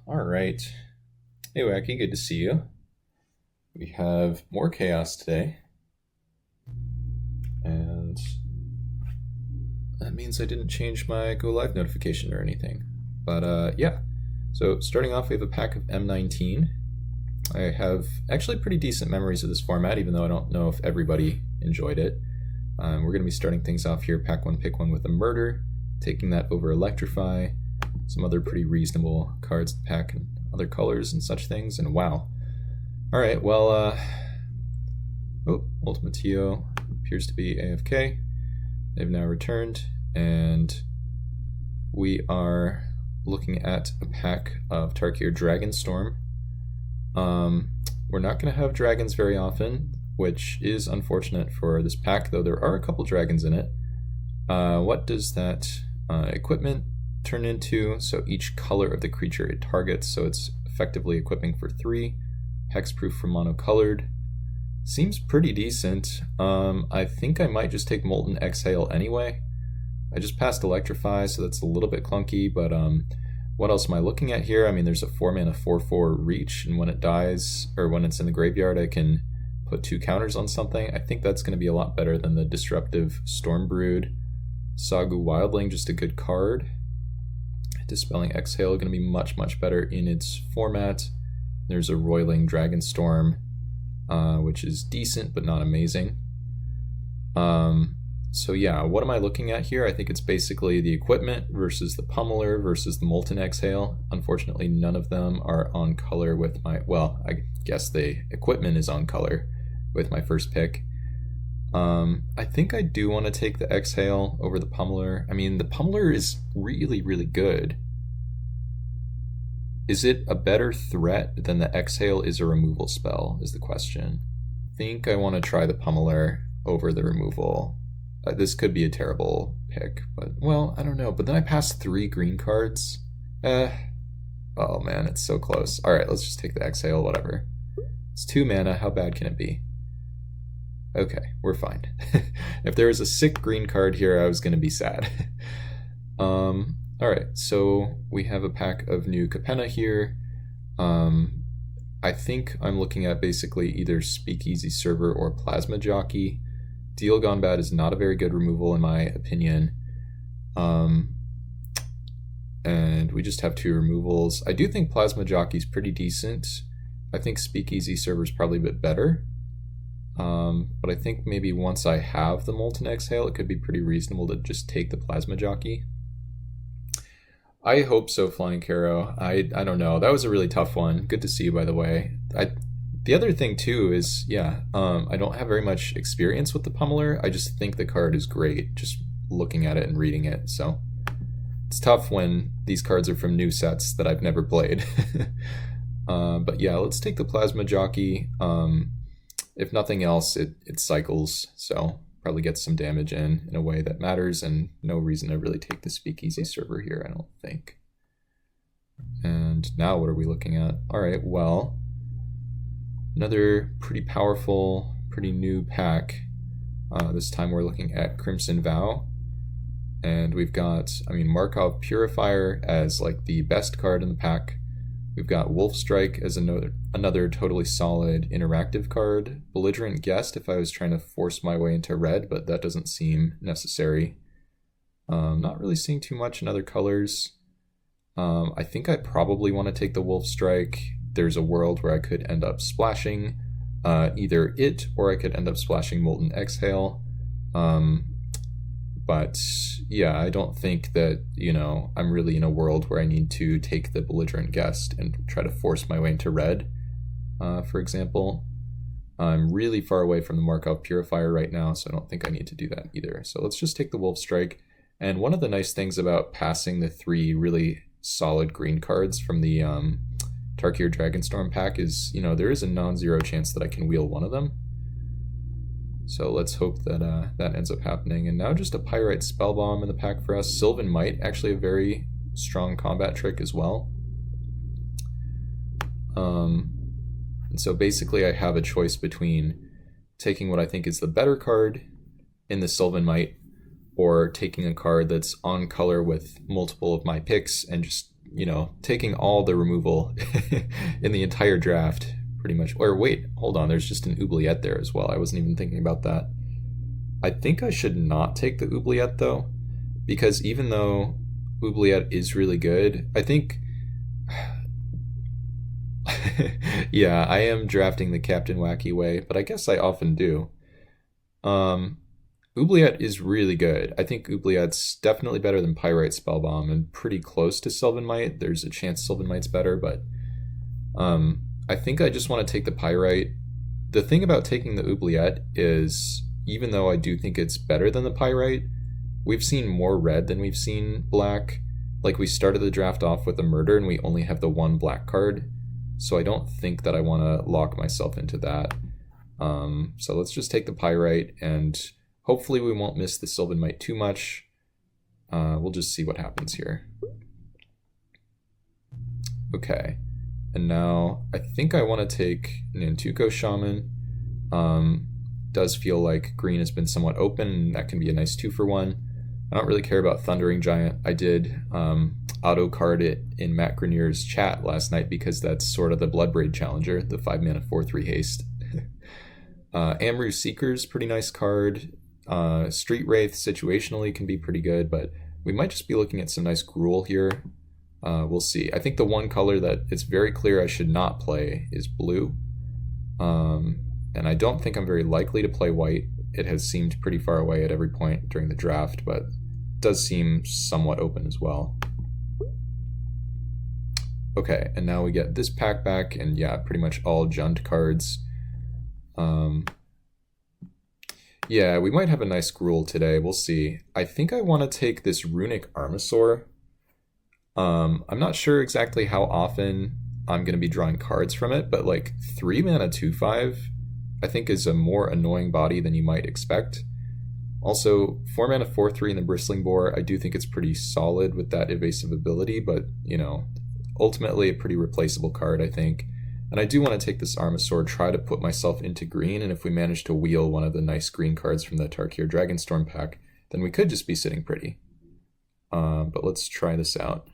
All right. Hey, Wacky, good to see you. We have more chaos today, and that means I didn't change my go live notification or anything. But yeah, so starting off, we have a pack of M19. I have actually pretty decent memories of this format, even though I don't know if everybody enjoyed it. We're going to be starting things off here, pack one, pick one with a murder, taking that over Electrify, some other pretty reasonable cards to pack in other colors and such things, and wow. All right, well, Ultimatio appears to be AFK. They've now returned, and we are looking at a pack of Tarkir Dragonstorm. We're not going to have dragons very often, which is unfortunate for this pack, though there are a couple dragons in it. What does that equipment turn into? So each color of the creature it targets, so it's effectively equipping for 3. Hexproof for monocolored. Seems pretty decent. I think I might just take Molten Exhale anyway. I just passed Electrify, so that's a little bit clunky, but what else am I looking at here? I mean, there's a 4-mana 4/4 Reach, and when it dies, or when it's in the graveyard, I can put 2 counters on something. I think that's going to be a lot better than the Disruptive Stormbrood. Sagu Wildling, just a good card. Dispelling Exhale, going to be much, much better in its format. There's a Roiling Dragonstorm, which is decent, but not amazing. So yeah, what am I looking at here? I think it's basically the equipment versus the Pummeler versus the Molten Exhale. Unfortunately, none of them are on color with my, well, I guess the equipment is on color with my first pick. I think I do want to take the Exhale over the Pummeler. I mean, the Pummeler is really, really good. Is it a better threat than the Exhale is a removal spell, is the question. I think I want to try the Pummeler over the removal. This could be a terrible pick, but, well, I don't know. But then I passed 3 green cards. Oh man, it's so close. Alright, let's just take the Exhale, whatever. It's 2 mana, how bad can it be? Okay, we're fine. If there was a sick green card here, I was going to be sad. Alright, so we have a pack of new Capenna here. I think I'm looking at basically either Speakeasy Server or Plasma Jockey. Deal Gone Bad is not a very good removal in my opinion. And we just have 2 removals. I do think Plasma Jockey's pretty decent. I think Speakeasy Server is probably a bit better. But I think maybe once I have the Molten Exhale, it could be pretty reasonable to just take the Plasma Jockey. I hope so, Flying Caro. I don't know. That was a really tough one. Good to see you, by the way. The other thing, too, is, yeah, I don't have very much experience with the Pummeler. I just think the card is great, just looking at it and reading it. So it's tough when these cards are from new sets that I've never played. But yeah, let's take the Plasma Jockey. If nothing else, it cycles, so probably gets some damage in a way that matters, and no reason to really take the Speakeasy Server here, I don't think. And now what are we looking at? Alright, well, another pretty powerful, pretty new pack. This time we're looking at Crimson Vow, and we've got, I mean, Markov Purifier as like the best card in the pack. We've got Wolf Strike as another totally solid interactive card. Belligerent Guest if I was trying to force my way into red, but that doesn't seem necessary. Not really seeing too much in other colors. I think I probably want to take the Wolf Strike. There's a world where I could end up splashing either it, or I could end up splashing Molten Exhale. But yeah, I don't think that, you know, I'm really in a world where I need to take the Belligerent Guest and try to force my way into red, for example. I'm really far away from the Markov Purifier right now, so I don't think I need to do that either. So let's just take the Wolf Strike. And one of the nice things about passing the 3 really solid green cards from the Tarkir Dragonstorm pack is, you know, there is a non-zero chance that I can wheel one of them. So let's hope that that ends up happening. And now just a Pyrite Spellbomb in the pack for us. Sylvan Might, actually a very strong combat trick as well. And so basically I have a choice between taking what I think is the better card in the Sylvan Might, or taking a card that's on color with multiple of my picks and just taking all the removal in the entire draft, pretty much. Or wait, hold on, there's just an oubliette there as well. I wasn't even thinking about that. I think I should not take the oubliette though, because even though oubliette is really good, I think yeah, I am drafting the Captain Wacky way, but I guess I often do. Um, Oubliette is really good. I think Oubliette's definitely better than Pyrite Spellbomb and pretty close to Sylvan Might. There's a chance Sylvan Might's better, but I think I just want to take the Pyrite. The thing about taking the Oubliette is, even though I do think it's better than the Pyrite, we've seen more red than we've seen black. Like, we started the draft off with a murder and we only have the one black card, so I don't think that I want to lock myself into that. So let's just take the Pyrite, and hopefully we won't miss the Sylvan Might too much. We'll just see what happens here. Okay, and now I think I want to take Nantuko Shaman. Does feel like green has been somewhat open, and that can be a nice 2-for-1. I don't really care about Thundering Giant. I did auto card it in Matt Grenier's chat last night because that's sort of the Bloodbraid Challenger, the 5-mana 4/3 haste. Amru Seeker's pretty nice card. Street Wraith situationally can be pretty good, but we might just be looking at some nice Gruul here. We'll see. I think the one color that it's very clear I should not play is blue. And I don't think I'm very likely to play white. It has seemed pretty far away at every point during the draft, but does seem somewhat open as well. Okay, and now we get this pack back, and yeah, pretty much all Jund cards. Yeah, we might have a nice Gruul today. We'll see. I think I want to take this Runic Armasaur. I'm not sure exactly how often I'm going to be drawing cards from it, but like 3-mana 2/5, I think is a more annoying body than you might expect. Also, 4-mana 4/3 in the Bristling Boar, I do think it's pretty solid with that evasive ability, but, ultimately a pretty replaceable card, I think. And I do want to take this Armasaur, try to put myself into green, and if we manage to wheel one of the nice green cards from the Tarkir Dragonstorm pack, then we could just be sitting pretty. But let's try this out.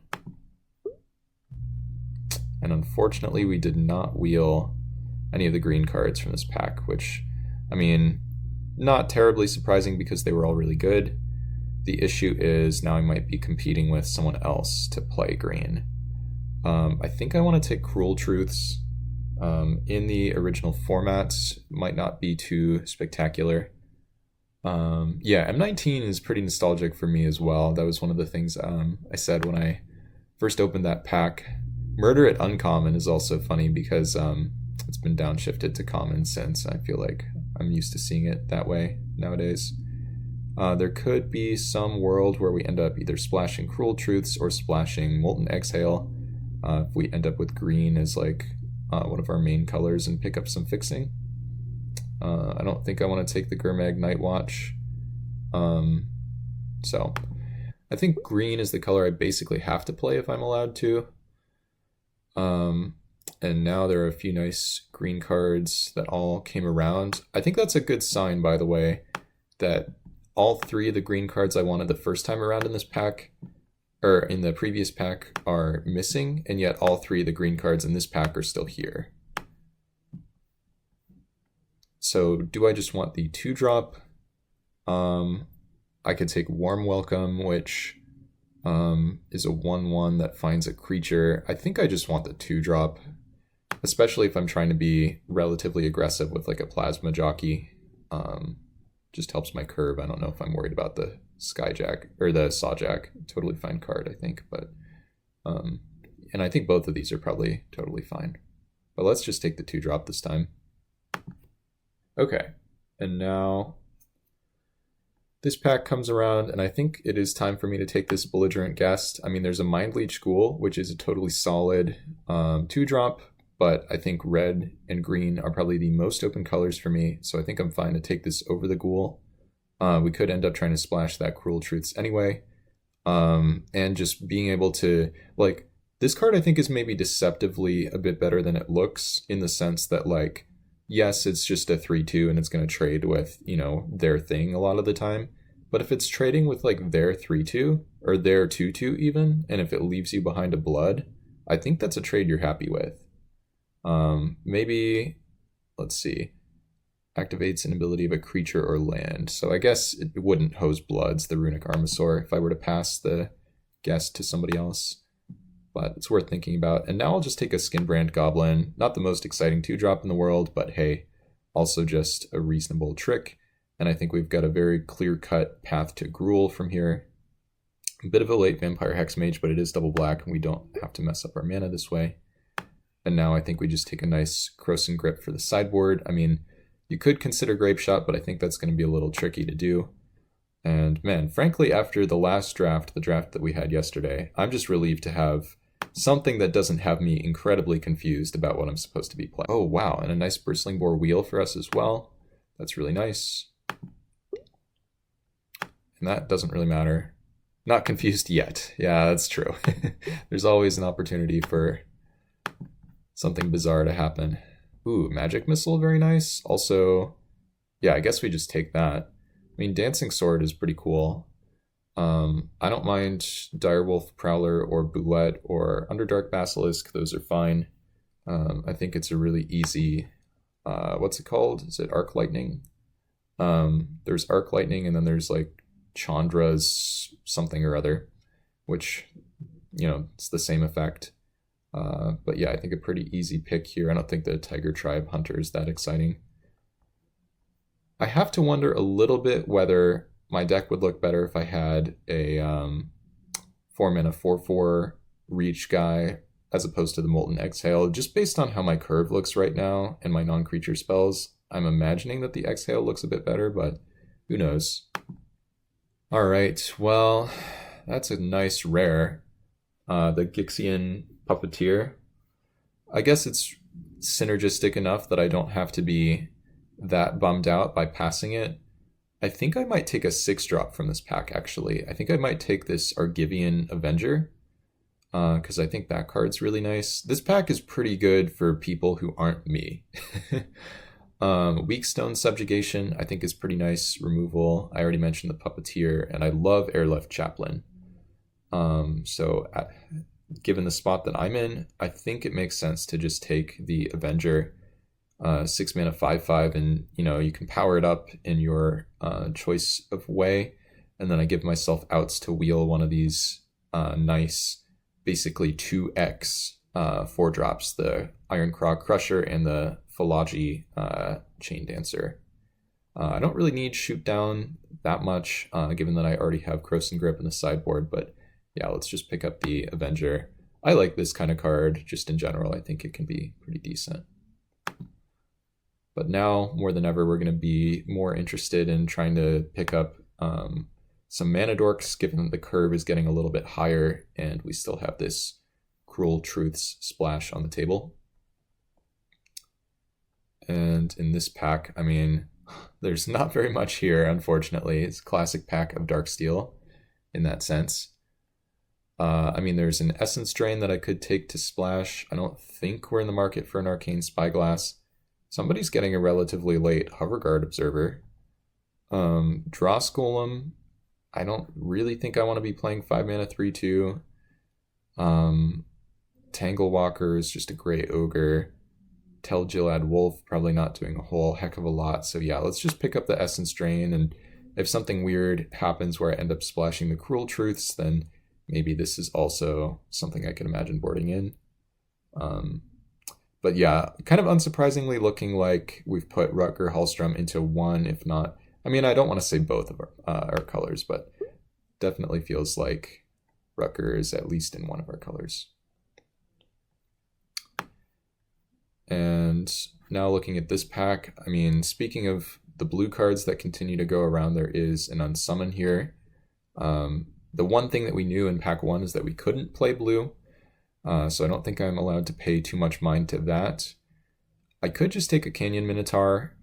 And unfortunately, we did not wheel any of the green cards from this pack, which, I mean, not terribly surprising because they were all really good. The issue is now I might be competing with someone else to play green. I think I want to take Cruel Truths. In the original formats, might not be too spectacular. Yeah, M19 is pretty nostalgic for me as well. That was one of the things I said when I first opened that pack. Murder at Uncommon is also funny because it's been downshifted to common since. I feel like I'm used to seeing it that way nowadays. There could be some world where we end up either splashing Cruel Truths or splashing Molten Exhale. If we end up with green as like one of our main colors and pick up some fixing. I don't think I want to take the Gurmag Nightwatch. So I think green is the color I basically have to play if I'm allowed to. And now there are a few nice green cards that all came around. I think that's a good sign, by the way, that all 3 of the green cards I wanted the first time around in this pack, or in the previous pack, are missing, and yet all 3 of the green cards in this pack are still here. So do I just want the 2-drop? I could take Warm Welcome, which is a 1/1 that finds a creature. I think I just want the 2-drop, especially if I'm trying to be relatively aggressive with like a Plasma Jockey. Just helps my curve. I don't know if I'm worried about the Skyjack or the Sawjack. Totally fine card, I think, but and I think both of these are probably totally fine. But let's just take the 2-drop this time. Okay, and now this pack comes around, and I think it is time for me to take this Belligerent Guest. I mean, there's a Mind Leech Ghoul, which is a totally solid 2-drop, but I think red and green are probably the most open colors for me, so I think I'm fine to take this over the Ghoul. We could end up trying to splash that Cruel Truths anyway, and just being able to, like, this card I think is maybe deceptively a bit better than it looks, in the sense that, like, yes, it's just a 3/2 and it's going to trade with, their thing a lot of the time, But if it's trading with like their 3/2 or their 2/2 even, and if it leaves you behind a blood, I think that's a trade you're happy with. Maybe, let's see, activates an ability of a creature or land. So I guess it wouldn't hose bloods, the Runic Armasaur, if I were to pass the guess to somebody else. But it's worth thinking about. And now I'll just take a Skinbrand Goblin. Not the most exciting 2-drop in the world, but hey, also just a reasonable trick. And I think we've got a very clear-cut path to Gruul from here. A bit of a late Vampire Hexmage, but it is double black, and we don't have to mess up our mana this way. And now I think we just take a nice Krosan Grip for the sideboard. I mean, you could consider Grape Shot, but I think that's going to be a little tricky to do. And man, frankly, after the last draft, the draft that we had yesterday, I'm just relieved to have something that doesn't have me incredibly confused about what I'm supposed to be playing. Oh, wow, and a nice Bristling Boar Wheel for us as well. That's really nice. And that doesn't really matter. Not confused yet. Yeah, that's true. There's always an opportunity for something bizarre to happen. Ooh, Magic Missile, very nice. Also, yeah, I guess we just take that. I mean, Dancing Sword is pretty cool. I don't mind Direwolf Prowler or Boulette or Underdark Basilisk. Those are fine. I think it's a really easy, what's it called? Is it Arc Lightning? There's Arc Lightning, and then there's like Chandra's something or other, which, you know, it's the same effect. But yeah, I think a pretty easy pick here. I don't think the Tiger Tribe Hunter is that exciting. I have to wonder a little bit whether my deck would look better if I had a 4-mana 4/4 reach guy as opposed to the Molten Exhale. Just based on how my curve looks right now and my non-creature spells, I'm imagining that the Exhale looks a bit better, but who knows. Alright, well, that's a nice rare. The Gixian Puppeteer. I guess it's synergistic enough that I don't have to be that bummed out by passing it. I think I might take a 6-drop from this pack, actually. I think I might take this Argivian Avenger, because I think that card's really nice. This pack is pretty good for people who aren't me. Weak Stone Subjugation, I think, is pretty nice removal. I already mentioned the Puppeteer, and I love Airlift Chaplain. Given the spot that I'm in, I think it makes sense to just take the Avenger. 6 mana 5/5, and you know, you can power it up in your choice of way, and then I give myself outs to wheel one of these nice, basically 2x 4-drops, the Ironclaw Crusher and the Philology Chain Dancer. I don't really need Shoot Down that much, given that I already have Krosan Grip in the sideboard, but yeah, let's just pick up the Avenger. I like this kind of card just in general. I think it can be pretty decent. But now, more than ever, we're going to be more interested in trying to pick up some Mana Dorks, given that the curve is getting a little bit higher, and we still have this Cruel Truths splash on the table. And in this pack, I mean, there's not very much here, unfortunately. It's a classic pack of Darksteel in that sense. I mean, there's an Essence Drain that I could take to splash. I don't think we're in the market for an Arcane Spyglass. Somebody's getting a relatively late Hoverguard Observer. Dross Golem. I don't really think I want to be playing 5-mana 3/2. Tangle Walker is just a gray ogre. Tell Jilad Wolf, probably not doing a whole heck of a lot. So yeah, let's just pick up the Essence Drain, and if something weird happens where I end up splashing the Cruel Truths, then maybe this is also something I can imagine boarding in. But yeah, kind of unsurprisingly looking like we've put Rutger Hallstrom into one, if not... I mean, I don't want to say both of our colors, but definitely feels like Rutger is at least in one of our colors. And now looking at this pack, I mean, speaking of the blue cards that continue to go around, there is an Unsummon here. The one thing that we knew in pack 1 is that we couldn't play blue. So I don't think I'm allowed to pay too much mind to that. I could just take a Canyon Minotaur,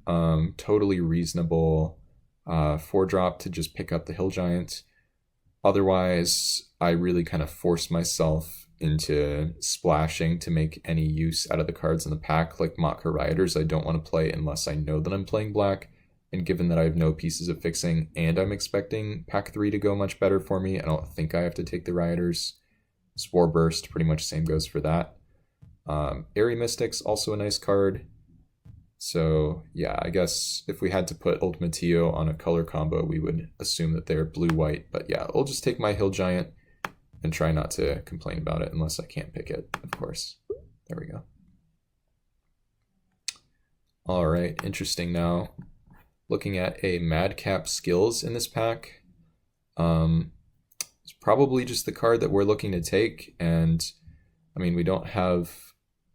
totally reasonable 4-drop to just pick up the Hill Giant. Otherwise, I really kind of force myself into splashing to make any use out of the cards in the pack, like Matka Rioters. I don't want to play unless I know that I'm playing black. And given that I have no pieces of fixing and I'm expecting pack 3 to go much better for me, I don't think I have to take the Rioters. Spore Burst, pretty much same goes for that. Airy Mystics, also a nice card. So yeah, I guess if we had to put Ultimatio on a color combo, we would assume that they're blue-white. But yeah, I'll just take my Hill Giant and try not to complain about it unless I can't pick it, of course. There we go. All right, interesting now. Looking at a Madcap Skills in this pack. It's probably just the card that we're looking to take, and I mean, we don't have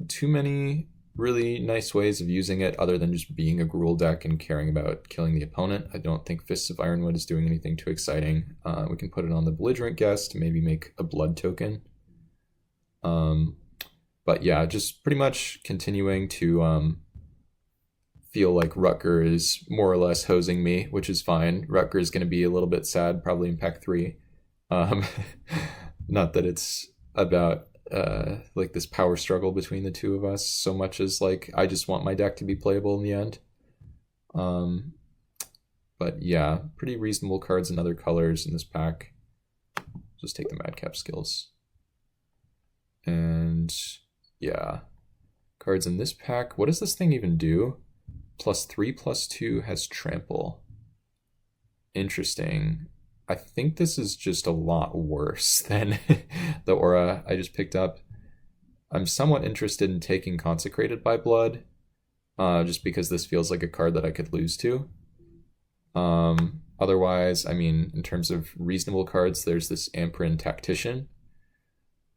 too many really nice ways of using it other than just being a Gruul deck and caring about killing the opponent. I don't think Fists of Ironwood is doing anything too exciting. We can put it on the Belligerent Guest to maybe make a blood token. But yeah, just pretty much continuing to feel like Rutger is more or less hosing me, which is fine. Rutger is going to be a little bit sad probably in pack 3. Not that it's about like this power struggle between the two of us so much as like I just want my deck to be playable in the end. But yeah, pretty reasonable cards in other colors in this pack. Just take the Madcap Skills. And yeah, cards in this pack. What does this thing even do? +3/+2 has Trample. Interesting. I think this is just a lot worse than the aura I just picked up. I'm somewhat interested in taking Consecrated by Blood, just because this feels like a card that I could lose to. Otherwise, I mean, in terms of reasonable cards, there's this Amprin Tactician.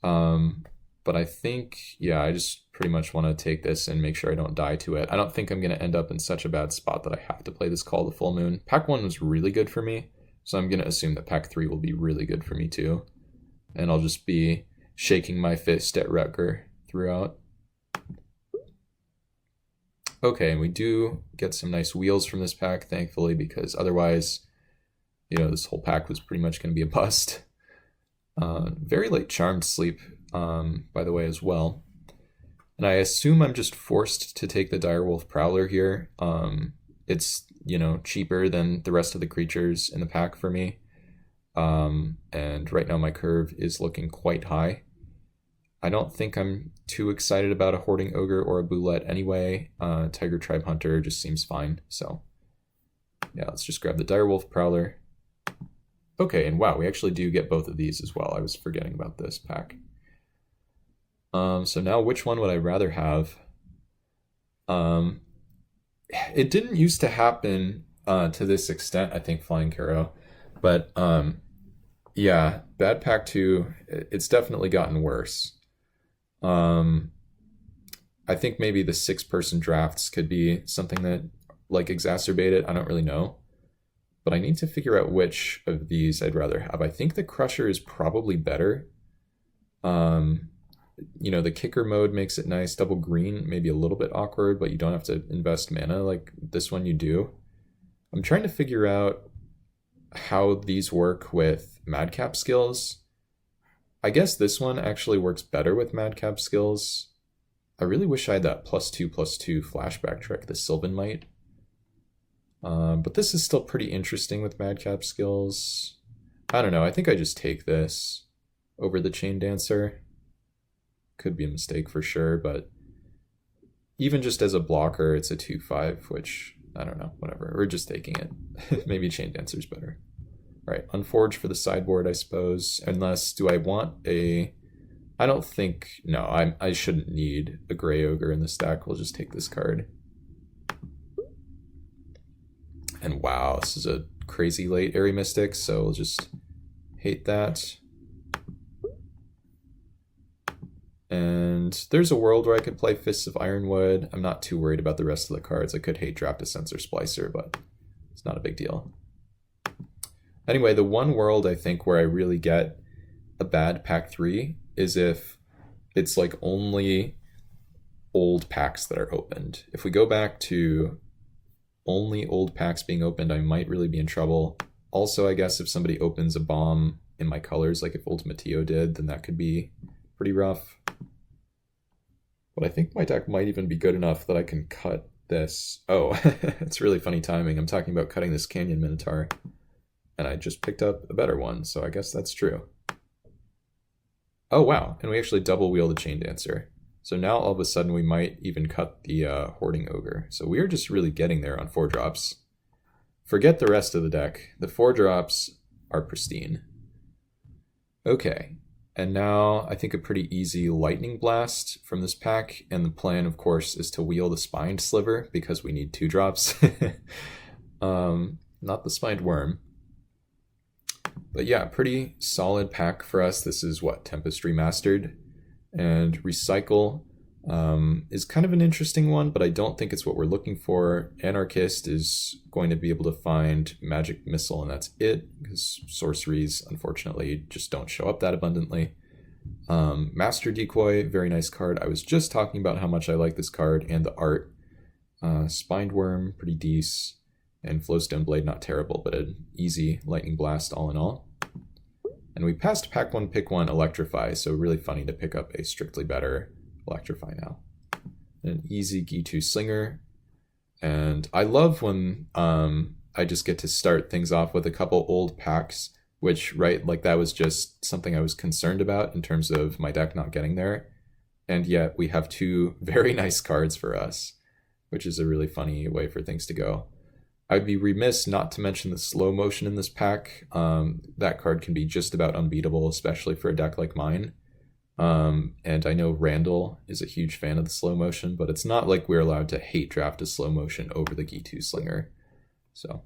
But I think, yeah, I just pretty much want to take this and make sure I don't die to it. I don't think I'm going to end up in such a bad spot that I have to play this Call of the Full Moon. Pack 1 was really good for me, so I'm going to assume that pack 3 will be really good for me too. And I'll just be shaking my fist at Rutger throughout. Okay, and we do get some nice wheels from this pack, thankfully, because otherwise, you know, this whole pack was pretty much going to be a bust. Very late Charmed Sleep, by the way, as well. And I assume I'm just forced to take the Direwolf Prowler here. It's, you know, cheaper than the rest of the creatures in the pack for me. And right now my curve is looking quite high. I don't think I'm too excited about a Hoarding Ogre or a Boulette anyway. Tiger Tribe Hunter just seems fine. So yeah, let's just grab the Direwolf Prowler. Okay, and wow, we actually do get both of these as well. I was forgetting about this pack. So now which one would I rather have? It didn't used to happen to this extent, I think, Flying Caro. But yeah, bad pack 2, it's definitely gotten worse. I think maybe the 6-person drafts could be something that like exacerbate it. I don't really know. But I need to figure out which of these I'd rather have. I think the Crusher is probably better. You know, the Kicker mode makes it nice. Double green, maybe a little bit awkward, but you don't have to invest mana like this one you do. I'm trying to figure out how these work with Madcap Skills. I guess this one actually works better with Madcap Skills. I really wish I had that +2/+2 flashback trick, the Sylvan Might. But this is still pretty interesting with Madcap Skills. I don't know, I think I just take this over the Chain Dancer. Could be a mistake for sure, but even just as a blocker, it's a 2/5, which, I don't know, whatever. We're just taking it. Maybe Chain Dancer's better. All right, Unforge for the sideboard, I suppose. Unless, do I want a... I don't think... No, I shouldn't need a Grey Ogre in the stack. We'll just take this card. And wow, this is a crazy late Airy Mystic, so we'll just hate that. And there's a world where I could play Fists of Ironwood. I'm not too worried about the rest of the cards. I could hate draft a Sensor Splicer, but it's not a big deal. Anyway, the one world I think where I really get a bad pack 3 is if it's like only old packs that are opened. If we go back to only old packs being opened, I might really be in trouble. Also, I guess if somebody opens a bomb in my colors, like if Ultimatio did, then that could be pretty rough. But I think my deck might even be good enough that I can cut this. Oh, it's really funny timing. I'm talking about cutting this Canyon Minotaur, and I just picked up a better one, so I guess that's true. Oh, wow, and we actually double wheel the Chain Dancer. So now all of a sudden we might even cut the Hoarding Ogre. So we are just really getting there on 4-drops. Forget the rest of the deck. The 4-drops are pristine. Okay, and now I think a pretty easy Lightning Blast from this pack, and the plan, of course, is to wheel the Spined Sliver because we need 2-drops. Not the Spined Worm. But yeah, pretty solid pack for us. This is what, Tempest Remastered? And Recycle is kind of an interesting one, but I don't think it's what we're looking for. Anarchist is going to be able to find Magic Missile, and that's it, because sorceries, unfortunately, just don't show up that abundantly. Master Decoy, very nice card. I was just talking about how much I like this card and the art. Spined Worm, pretty decent. And Flowstone Blade, not terrible, but an easy Lightning Blast all in all. And we passed pack 1, pick 1, Electrify, so really funny to pick up a strictly better Electrify now. An easy G2 Slinger. And I love when I just get to start things off with a couple old packs, which, right, like that was just something I was concerned about in terms of my deck not getting there. And yet we have 2 very nice cards for us, which is a really funny way for things to go. I'd be remiss not to mention the slow motion in this pack. That card can be just about unbeatable, especially for a deck like mine. And I know Randall is a huge fan of the slow motion, but it's not like we're allowed to hate draft a slow motion over the G2 Slinger. So,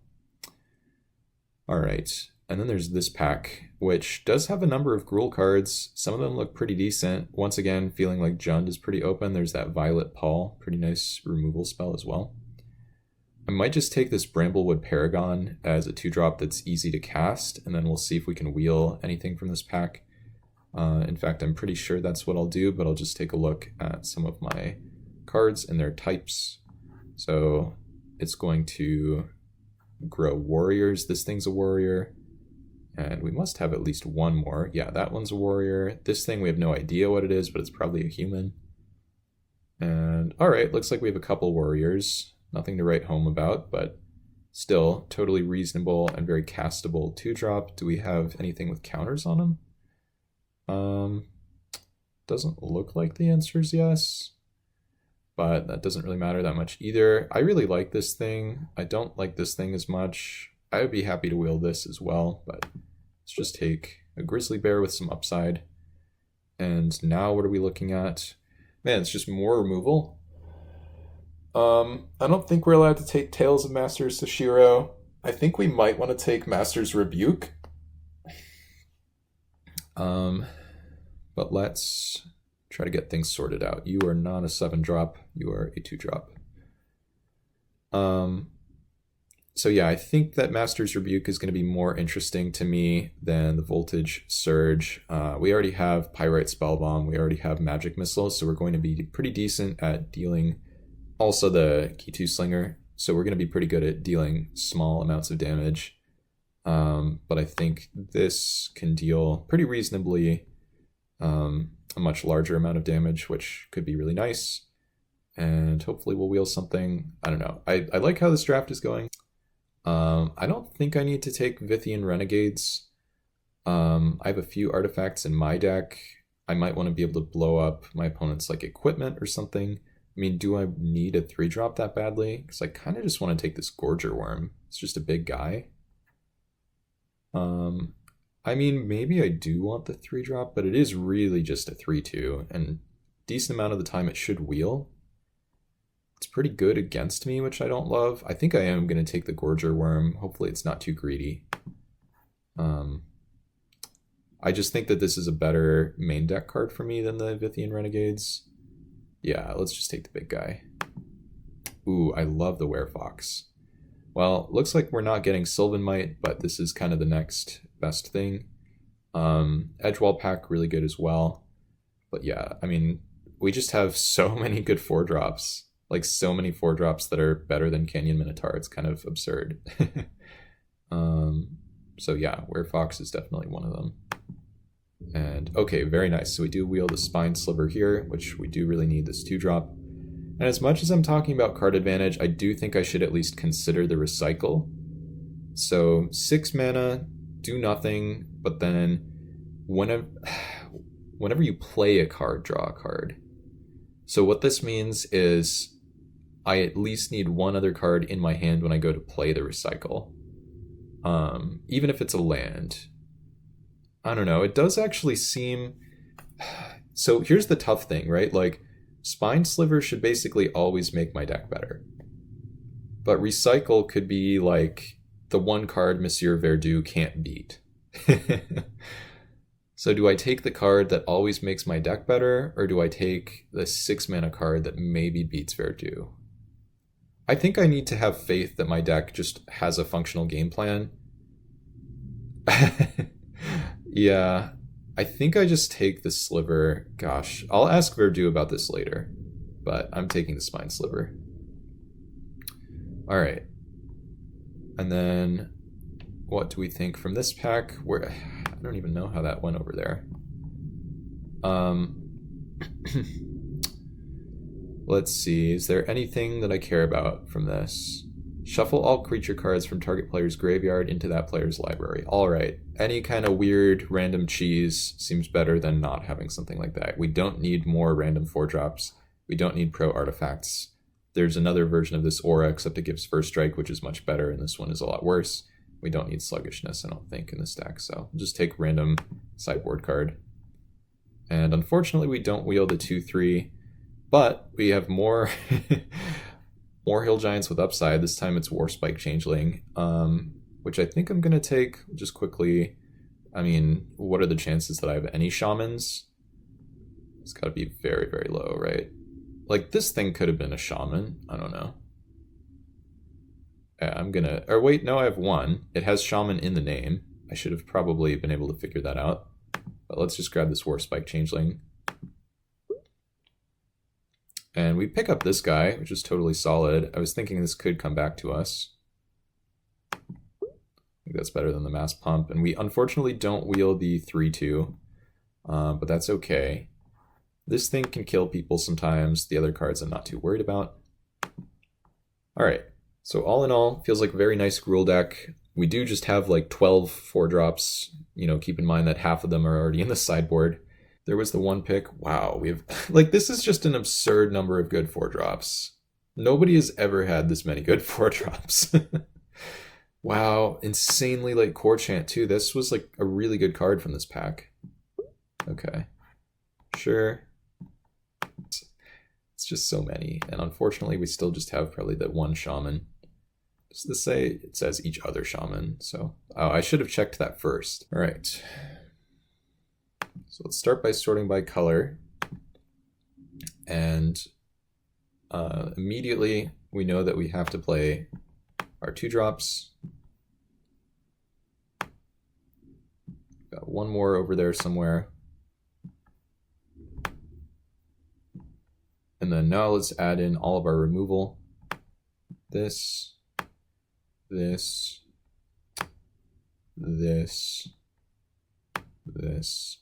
all right. And then there's this pack, which does have a number of Gruul cards. Some of them look pretty decent. Once again, feeling like Jund is pretty open. There's that Violet Paul, pretty nice removal spell as well. I might just take this Bramblewood Paragon as a 2-drop that's easy to cast, and then we'll see if we can wheel anything from this pack. In fact, I'm pretty sure that's what I'll do, but I'll just take a look at some of my cards and their types. So it's going to grow warriors. This thing's a warrior. And we must have at least one more. Yeah, that one's a warrior. This thing, we have no idea what it is, but it's probably a human. And all right, looks like we have a couple warriors. Nothing to write home about, but still totally reasonable and very castable 2-drop. Do we have anything with counters on them? Doesn't look like the answer is yes, but that doesn't really matter that much either. I really like this thing. I don't like this thing as much. I would be happy to wheel this as well, but let's just take a Grizzly Bear with some upside. And now what are we looking at? Man, it's just more removal. I don't think we're allowed to take Tales of Master Sashiro. I think we might want to take Master's Rebuke. But let's try to get things sorted out. You are not a 7-drop, you are a 2-drop. So yeah, I think that Master's Rebuke is going to be more interesting to me than the Voltage Surge. We already have Pyrite Spellbomb, we already have Magic Missile, so we're going to be pretty decent at dealing also the G2 Slinger, so we're going to be pretty good at dealing small amounts of damage. But I think this can deal pretty reasonably a much larger amount of damage, which could be really nice. And hopefully we'll wheel something. I don't know. I like how this draft is going. I don't think I need to take Vithian Renegades. I have a few artifacts in my deck. I might want to be able to blow up my opponent's like equipment or something. I mean, do I need a 3-drop that badly? Because I kind of just want to take this Gorger Worm. It's just a big guy. I mean, maybe I do want the 3-drop, but it is really just a 3-2, and decent amount of the time it should wheel. It's pretty good against me, which I don't love. I think I am going to take the Gorger Worm. Hopefully it's not too greedy. I just think that this is a better main deck card for me than the Vithian Renegades. Yeah, let's just take the big guy. Ooh, I love the Werefox. Well, looks like we're not getting Sylvan Might, but this is kind of the next best thing. Edgewall pack, really good as well. But yeah, I mean, we just have so many good 4-drops. Like, so many 4-drops that are better than Canyon Minotaur. It's kind of absurd. So yeah, Werefox is definitely one of them. And okay, very nice. So we do wheel the Spine Sliver here, which we do really need this 2-drop. And as much as I'm talking about card advantage, I do think I should at least consider the recycle. So 6 mana, do nothing, but then whenever you play a card, draw a card. So what this means is I at least need one other card in my hand when I go to play the recycle. Even if it's a land. I don't know, it does actually seem... So here's the tough thing, right? Like, Spine Sliver should basically always make my deck better. But recycle could be like the one card Monsieur Verdu can't beat. So do I take the card that always makes my deck better, or do I take the 6 mana card that maybe beats Verdu? I think I need to have faith that my deck just has a functional game plan. Yeah, I think I just take the Sliver. Gosh, I'll ask Verdu about this later, but I'm taking the Spine Sliver. All right. And then what do we think from this pack? Where I don't even know how that went over there. Let's see. Is there anything that I care about from this? Shuffle all creature cards from target player's graveyard into that player's library. All right. Any kind of weird random cheese seems better than not having something like that. We don't need more random 4-drops. We don't need pro artifacts. There's another version of this aura, except it gives first strike, which is much better, and this one is a lot worse. We don't need sluggishness, I don't think, in this deck, so we'll just take random sideboard card. And unfortunately, we don't wield a 2/3, but we have more more Hill Giants with upside. This time it's Warspike Changeling, which I think I'm going to take just quickly. I mean, what are the chances that I have any Shamans? It's got to be very, very low, right? Like, this thing could have been a Shaman. I don't know. Yeah, I'm going to... Or wait, no, I have one. It has Shaman in the name. I should have probably been able to figure that out. But let's just grab this Warspike Changeling. And we pick up this guy, which is totally solid. I was thinking this could come back to us. I think that's better than the Mass Pump. And we unfortunately don't wield the 3/2, but that's okay. This thing can kill people sometimes. The other cards I'm not too worried about. All right. So all in all, feels like a very nice rule deck. We do just have like 12 4-drops. You know, keep in mind that half of them are already in the sideboard. There was the one pick. Wow, we have... Like, this is just an absurd number of good 4-drops. Nobody has ever had this many good 4-drops. Wow, insanely late Core Chant too. This was like a really good card from this pack. Okay. Sure. It's just so many. And unfortunately, we still just have probably that one Shaman. Does this say? It says each other Shaman. So, oh, I should have checked that first. All right. So let's start by sorting by color. And immediately we know that we have to play our 2-drops. Got one more over there somewhere. And then now let's add in all of our removal. This, this, this, this.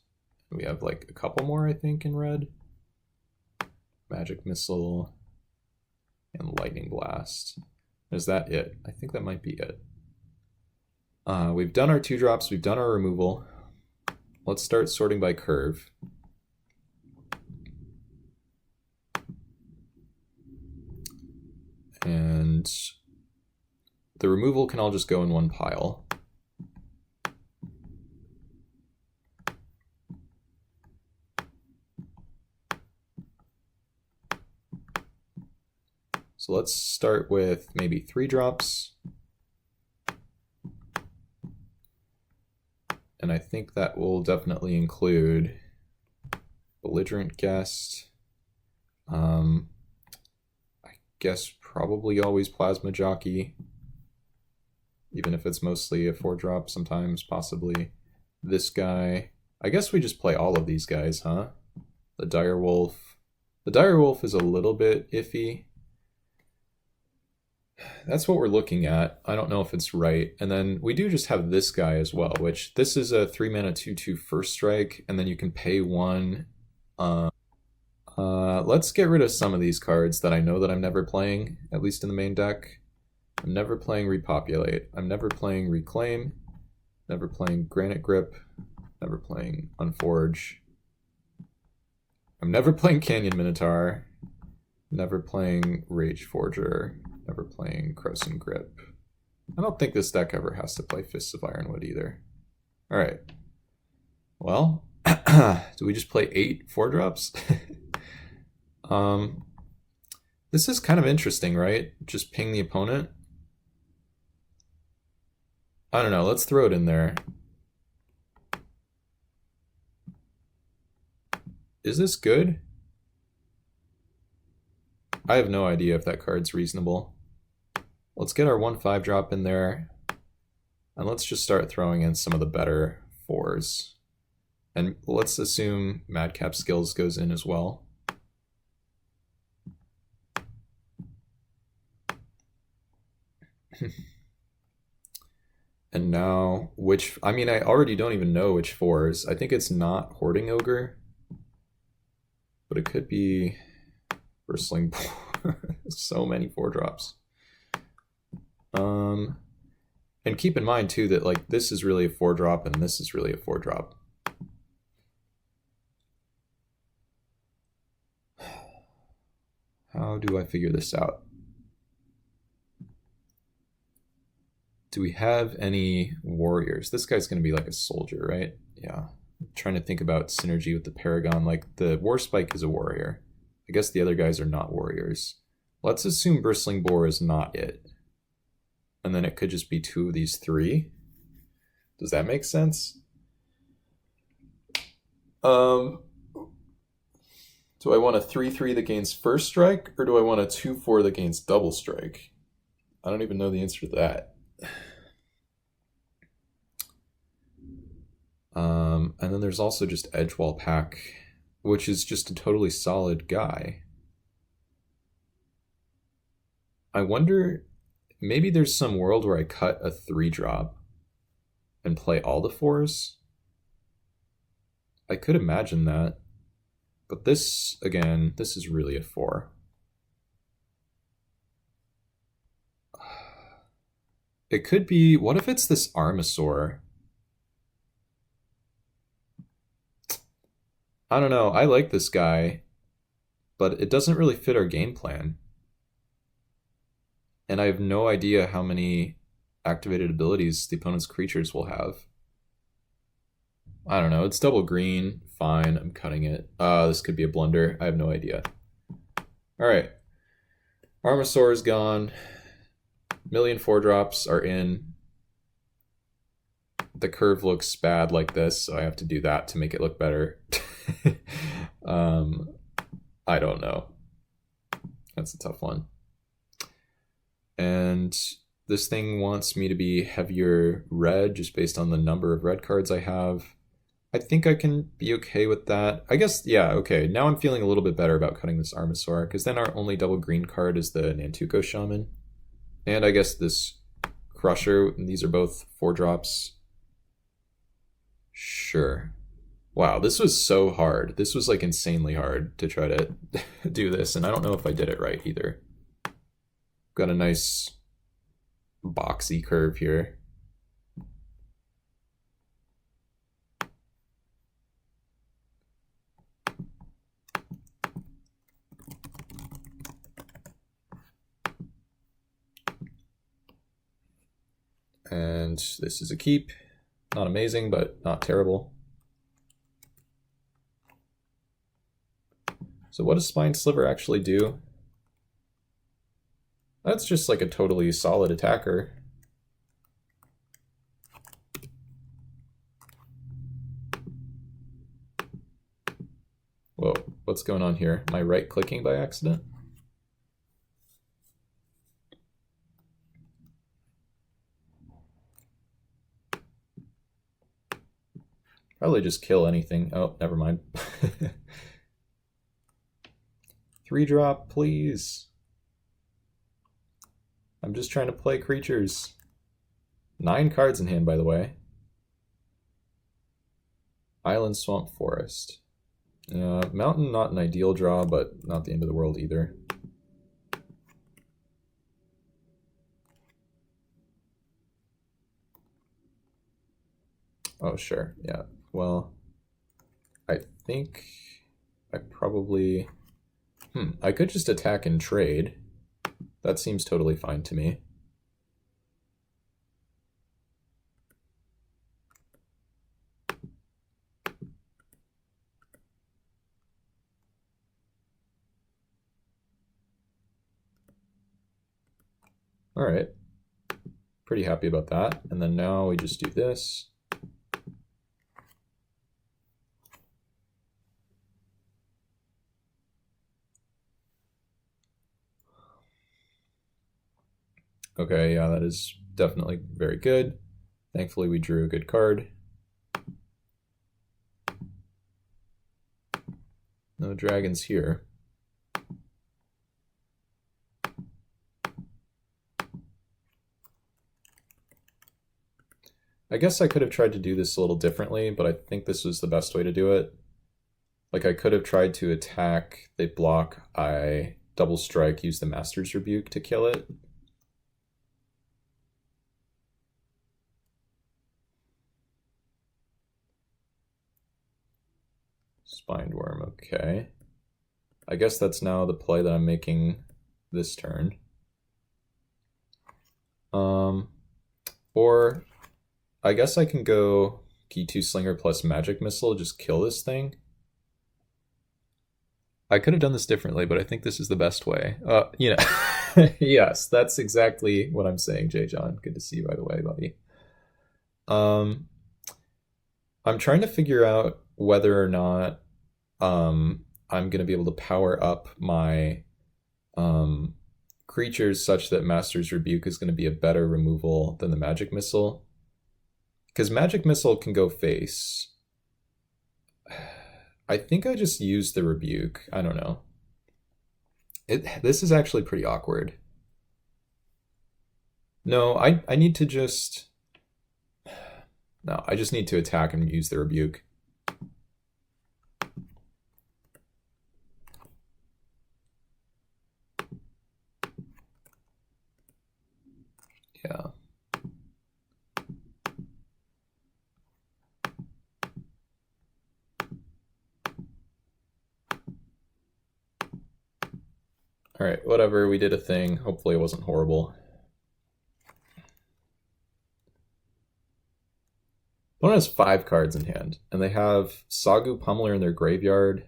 We have like a couple more, I think, in red. Magic Missile and Lightning Blast. Is that it? I think that might be it. We've done our 2-drops, we've done our removal. Let's start sorting by curve. And the removal can all just go in one pile. So let's start with maybe 3-drops. And I think that will definitely include Belligerent Guest. I guess probably always Plasma Jockey, even if it's mostly a 4-drop sometimes, possibly. This guy. I guess we just play all of these guys, huh? The Direwolf. The Direwolf is a little bit iffy. That's what we're looking at. I don't know if it's right. And then we do just have this guy as well, which this is a 3-mana 2/2 first strike, and then you can pay 1 Let's get rid of some of these cards that I know that I'm never playing, at least in the main deck. I'm never playing Repopulate. I'm never playing Reclaim. Never playing Granite Grip. Never playing Unforge. I'm never playing Canyon Minotaur. Never playing Rage Forger. Never playing Croson Grip. I don't think this deck ever has to play Fists of Ironwood either. Alright. Well, do we just play 8 4-drops? This is kind of interesting, right? Just ping the opponent. I don't know, let's throw it in there. Is this good? I have no idea if that card's reasonable. Let's get our 1/5 drop in there. And let's just start throwing in some of the better 4s. And let's assume Madcap Skills goes in as well. And now, I mean, I already don't even know which 4s. I think it's not Hoarding Ogre. But it could be Bristling Boar. So many 4-drops. And keep in mind too that like this is really a 4-drop and this is really a 4-drop. How do I figure this out? Do we have any warriors? This guy's going to be like a soldier, right? Yeah. I'm trying to think about synergy with the Paragon. Like the Warspike is a warrior. I guess the other guys are not warriors. Let's assume Bristling Boar is not it. And then it could just be 2 of these 3. Does that make sense? Do I want a 3/3 that gains first strike, or do I want a 2/4 that gains double strike? I don't even know the answer to that. And then there's also just Edgewall Pack, which is just a totally solid guy. I wonder, maybe there's some world where I cut a 3-drop and play all the 4s. I could imagine that. But this, again, this is really a 4. It could be, what if it's this Armasaur? I don't know, I like this guy, but it doesn't really fit our game plan. And I have no idea how many activated abilities the opponent's creatures will have. I don't know, it's double green, fine, I'm cutting it. This could be a blunder, I have no idea. Alright, Armasaur is gone. Million 4-drops are in. The curve looks bad like this, so I have to do that to make it look better. I don't know. That's a tough one. And this thing wants me to be heavier red just based on the number of red cards I have. I think I can be okay with that. I guess, yeah, okay. Now I'm feeling a little bit better about cutting this Armasaur, because then our only double green card is the Nantuko Shaman. And I guess this Crusher, and these are both 4-drops. Sure. Wow, this was so hard. This was like insanely hard to try to do this, and I don't know if I did it right either. Got a nice boxy curve here. And this is a keep. Not amazing, but not terrible. So what does Spine Sliver actually do? That's just like a totally solid attacker. Whoa, what's going on here? Am I right-clicking by accident? Probably just kill anything. Oh, never mind. 3-drop, please. I'm just trying to play creatures. 9 cards in hand, by the way. Island, Swamp, Forest. Mountain, not an ideal draw, but not the end of the world either. Oh, sure. Yeah. Well, I think I probably... I could just attack and trade. That seems totally fine to me. All right. Pretty happy about that. And then now we just do this. Okay, yeah, that is definitely very good. Thankfully, we drew a good card. No dragons here. I guess I could have tried to do this a little differently, but I think this was the best way to do it. Like, I could have tried to attack, they block, I double strike, use the Master's Rebuke to kill it. Spined Worm, okay. I guess that's now the play that I'm making this turn. Or I guess I can go G2 Slinger plus Magic Missile, just kill this thing. I could have done this differently, but I think this is the best way. Yes, that's exactly what I'm saying, Jay John. Good to see you, by the way, buddy. I'm trying to figure out whether or not I'm going to be able to power up my creatures such that Master's Rebuke is going to be a better removal than the Magic Missile. Because Magic Missile can go face. I think I just used the Rebuke. I don't know. This is actually pretty awkward. No, I need to just... No, I just need to attack and use the Rebuke. Yeah. Alright, whatever, we did a thing. Hopefully it wasn't horrible. One has 5 cards in hand, and they have Sagu Pummeler in their graveyard.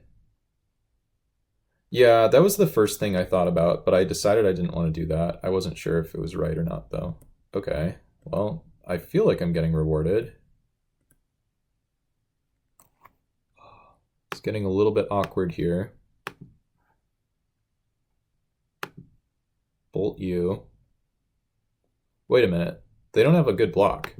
Yeah, that was the first thing I thought about, but I decided I didn't want to do that. I wasn't sure if it was right or not, though. Okay, well, I feel like I'm getting rewarded. It's getting a little bit awkward here. Bolt you. Wait a minute. They don't have a good block.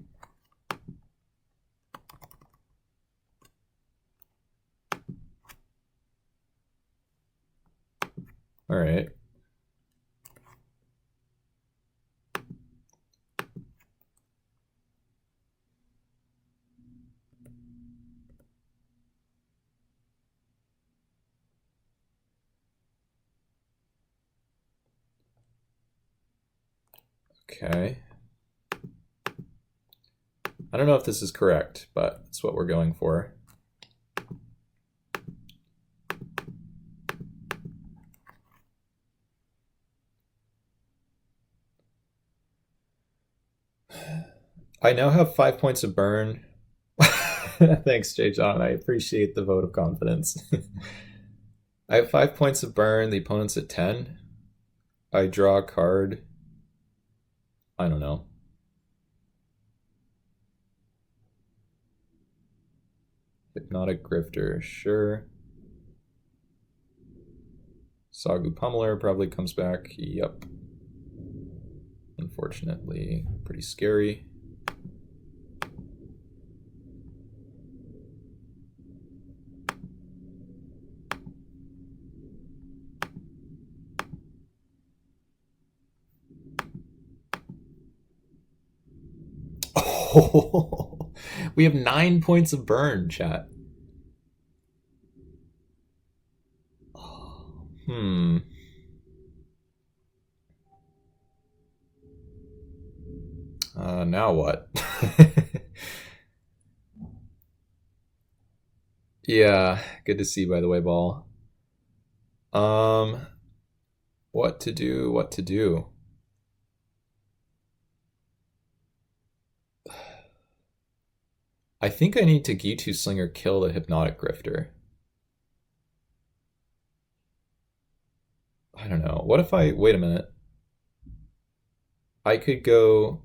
All right. Okay. I don't know if this is correct, but it's what we're going for. I now have 5 points of burn. Thanks, Jay John. I appreciate the vote of confidence. I have 5 points of burn. The opponent's at 10. I draw a card. I don't know. Hypnotic Grifter, sure. Sagu Pummeler probably comes back. Yep. Unfortunately, pretty scary. Oh, we have 9 points of burn, chat. Now what? Yeah, good to see, by the way, Ball. Um, what to do, what to do? I think I need to Gitu Slinger kill the Hypnotic Grifter. I don't know. What if I... Wait a minute. I could go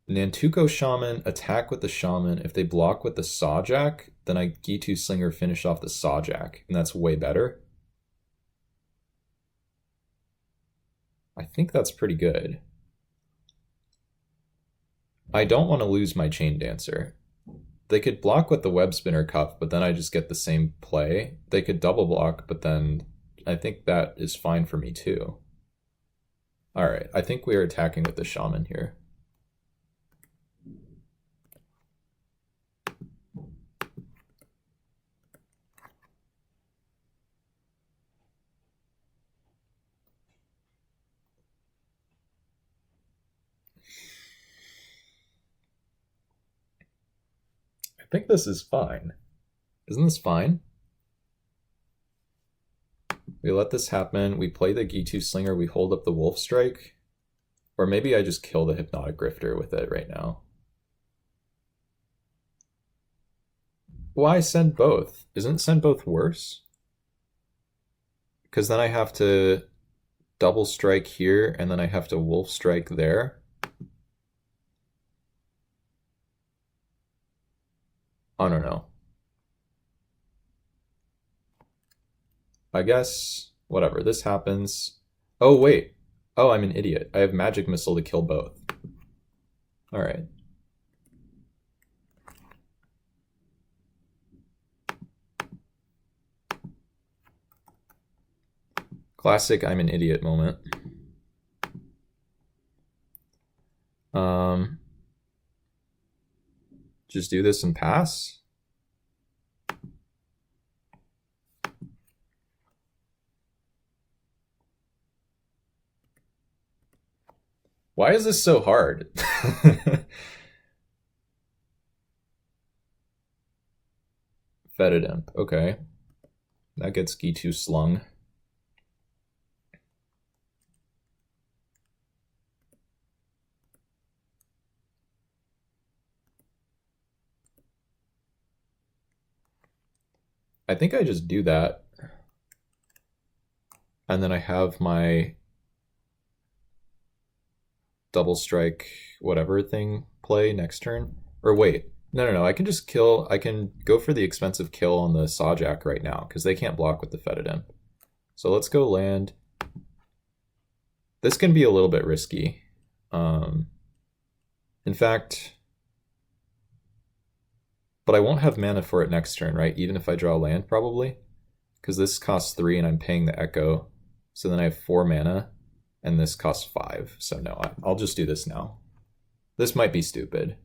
Nantuko Shaman, attack with the Shaman. If they block with the Sawjack, then I Gitu Slinger finish off the Sawjack, and that's way better. I think that's pretty good. I don't want to lose my Chain Dancer. They could block with the Web Spinner Cuff, but then I just get the same play. They could double block, but then I think that is fine for me too. Alright, I think we are attacking with the Shaman here. I think this is fine. Isn't this fine? We let this happen. We play the Gitu Slinger. We hold up the Wolf Strike. Or maybe I just kill the Hypnotic Grifter with it right now. Why send both? Isn't send both worse? Because then I have to double strike here, and then I have to Wolf Strike there. I don't know. I guess, whatever, this happens. Oh, wait. Oh, I'm an idiot. I have Magic Missile to kill both. Alright. Classic I'm an idiot moment. Just do this and pass? Why is this so hard? Fetid Imp, okay. That gets Gitu slung. I think I just do that. And then I have my double strike whatever thing play next turn. Or wait, no, I can just kill, I can go for the expensive kill on the Sawjack right now, because they can't block with the Fetid Imp. So let's go land. This can be a little bit risky. In fact, but I won't have mana for it next turn, right? Even if I draw land, probably. Because this costs 3 and I'm paying the Echo. So then I have 4 mana, and this costs 5. So no, I'll just do this now. This might be stupid.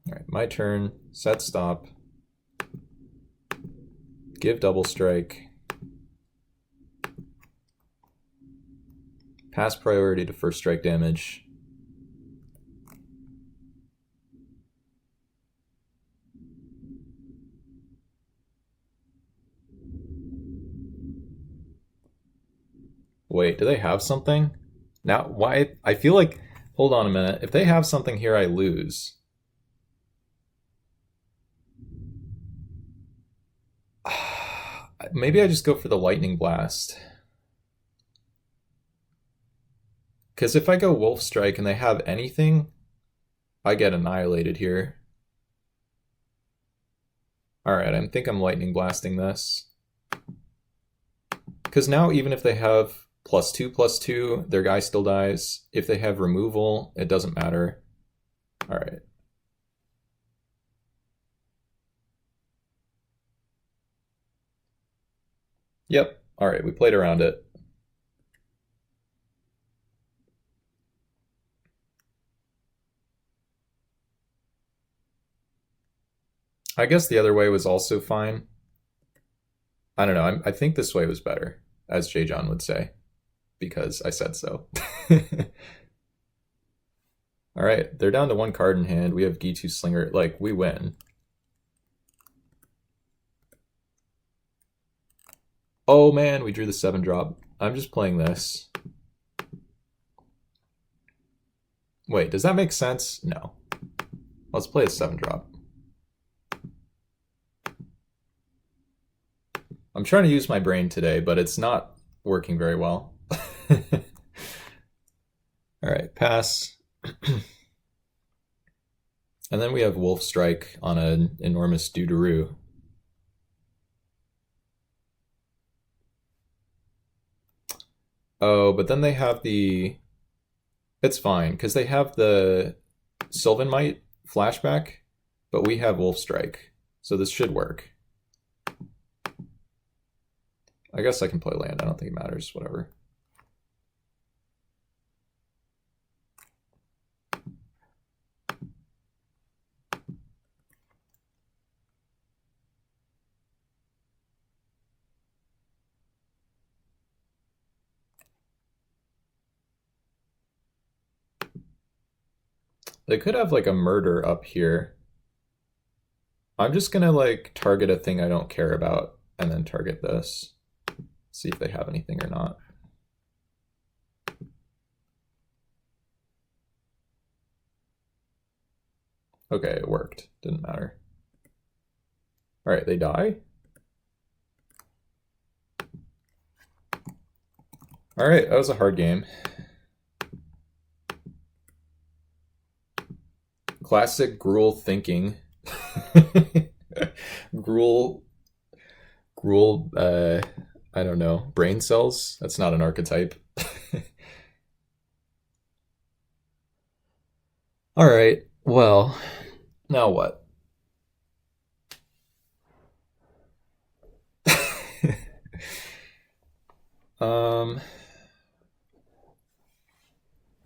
Alright, my turn. Set stop. Give double strike. Pass priority to first strike damage. Wait, do they have something? Now, why? I feel like, hold on a minute. If they have something here, I lose. Maybe I just go for the Lightning Blast. Because if I go Wolf Strike and they have anything, I get annihilated here. Alright, I think I'm Lightning Blasting this. Because now even if they have +2/+2, their guy still dies. If they have removal, it doesn't matter. Alright. Yep, alright, we played around it. I guess the other way was also fine. I don't know. I think this way was better, as J. John would say, because I said so. All right, they're down to one card in hand. We have Gitu Slinger. Like, we win. Oh man, we drew the 7-drop. I'm just playing this. Wait, does that make sense? No. Let's play a 7-drop. I'm trying to use my brain today, but it's not working very well. All right, pass. And then we have Wolf Strike on an enormous Doodaroo. Oh, but then they have the... It's fine, because they have the Sylvan Might flashback, but we have Wolf Strike, so this should work. I guess I can play land. I don't think it matters. Whatever. They could have like a murder up here. I'm just gonna like target a thing I don't care about and then target this. See if they have anything or not. Okay, it worked. Didn't matter. All right, they die. All right, that was a hard game. Classic Gruul thinking. Gruul, I don't know, brain cells? That's not an archetype. All right, well, now what?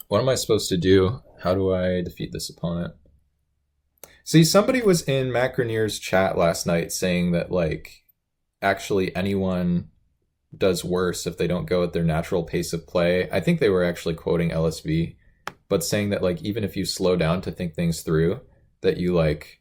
What am I supposed to do? How do I defeat this opponent? See, somebody was in Macronier's chat last night saying that, like, actually anyone does worse if they don't go at their natural pace of play. I think they were actually quoting LSV, but saying that, like, even if you slow down to think things through, that you, like...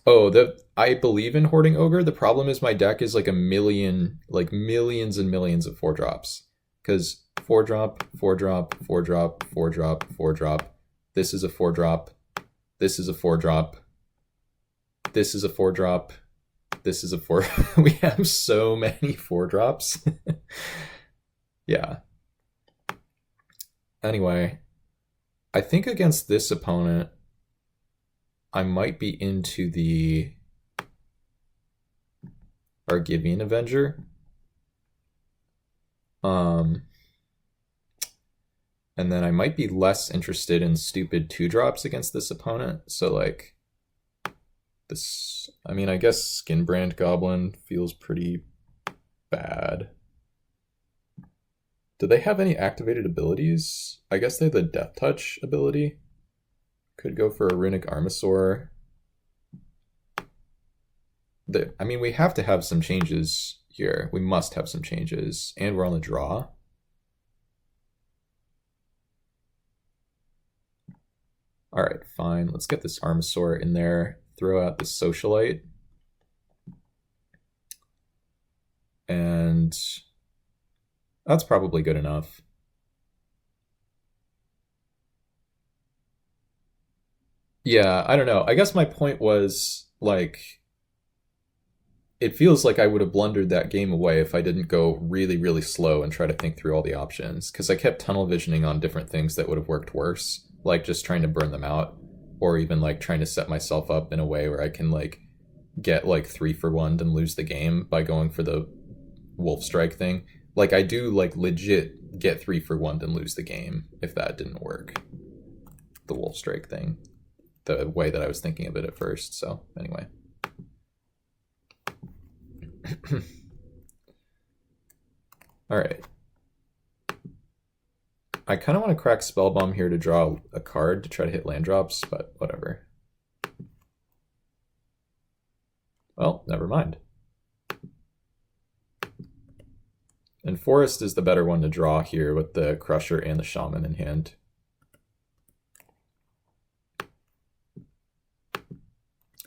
Oh, I believe in Hoarding Ogre. The problem is my deck is, like, a million, like, millions and millions of 4-drops. Because 4-drop, 4-drop, 4-drop, 4-drop, 4-drop. This is a 4-drop. This is a 4-drop. This is a 4-drop. This is a 4. We have so many 4-drops. Yeah. Anyway, I think against this opponent, I might be into the Argivian Avenger. And then I might be less interested in stupid 2-drops against this opponent. So, like, this... I mean, I guess Skinbrand Goblin feels pretty bad. Do they have any activated abilities? I guess they have the Death Touch ability. Could go for a Runic Armasaur. I mean, we have to have some changes here. We must have some changes. And we're on the draw. All right, fine. Let's get this Armasaur in there. Throw out the Socialite. And that's probably good enough. Yeah, I don't know. I guess my point was, like, it feels like I would have blundered that game away if I didn't go really, really slow and try to think through all the options. Because I kept tunnel visioning on different things that would have worked worse. Like, just trying to burn them out. Or even, like, trying to set myself up in a way where I can, like, get, like, 3-for-1 and lose the game by going for the Wolf Strike thing. Like, I do, like, legit get 3-for-1 and lose the game if that didn't work. The Wolf Strike thing. The way that I was thinking of it at first. So, anyway. All right. I kind of want to crack Spellbomb here to draw a card to try to hit land drops, but whatever. Well, never mind. And Forest is the better one to draw here with the Crusher and the Shaman in hand.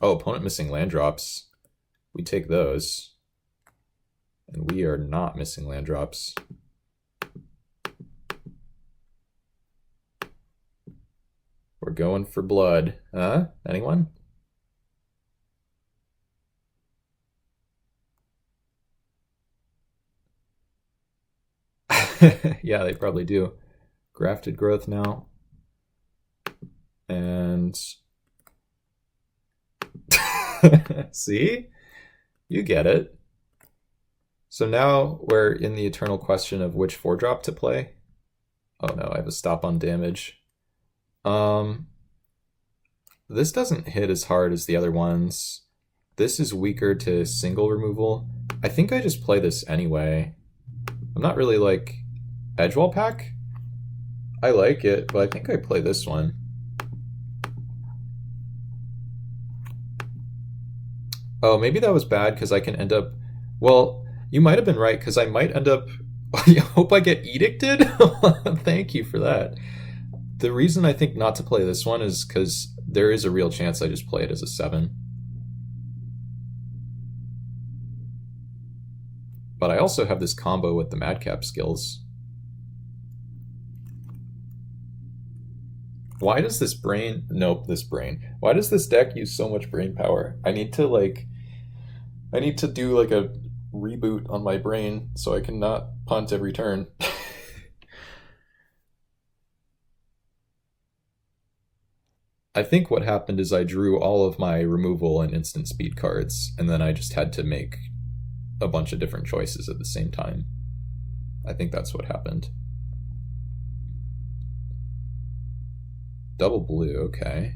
Oh, opponent missing land drops. We take those. And we are not missing land drops. We're going for blood. Anyone? Yeah, they probably do. Grafted growth now. And see? You get it. So now we're in the eternal question of which 4-drop to play. Oh no, I have a stop on damage. This doesn't hit as hard as the other ones. This is weaker to single removal. I think I just play this anyway. I'm not really like Edgewall Pack. I like it, but I think I play this one. Oh, maybe that was bad because I can end up... Well, you might have been right because I might end up... I hope I get edicted? Thank you for that. The reason I think not to play this one is because there is a real chance I just play it as a 7. But I also have this combo with the Madcap skills. Why does this brain... Nope, this brain. Why does this deck use so much brain power? I need to do like a reboot on my brain so I can not punt every turn. I think what happened is I drew all of my removal and instant speed cards, and then I just had to make a bunch of different choices at the same time. I think that's what happened. Double blue, okay.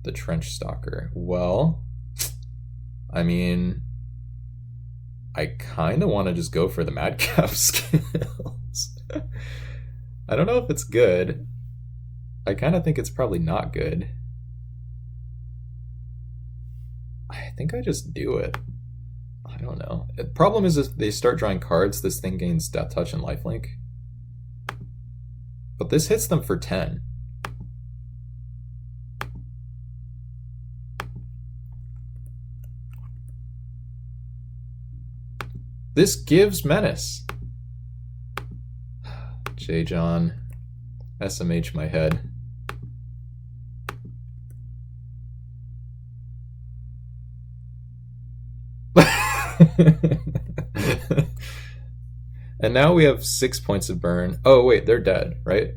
The Trench Stalker. Well, I mean, I kind of want to just go for the Madcap skills. I don't know if it's good. I kind of think it's probably not good. I think I just do it. I don't know. The problem is if they start drawing cards, this thing gains Death Touch and Lifelink. But this hits them for 10. This gives Menace. J. John. SMH my head. And now we have 6 points of burn. Oh wait, they're dead, right?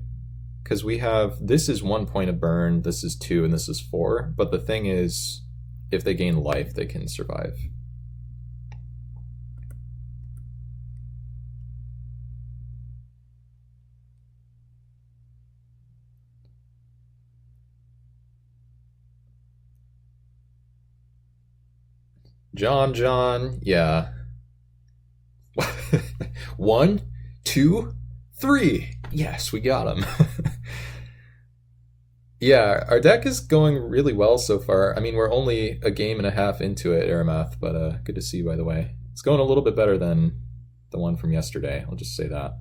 Because we have, this is 1 point of burn, this is 2, and this is 4. But the thing is, if they gain life, they can survive. John, yeah. 1, 2, 3. Yes, we got him. Yeah, our deck is going really well so far. I mean, we're only a game and a half into it, Aramath, but good to see you, by the way. It's going a little bit better than the one from yesterday, I'll just say that.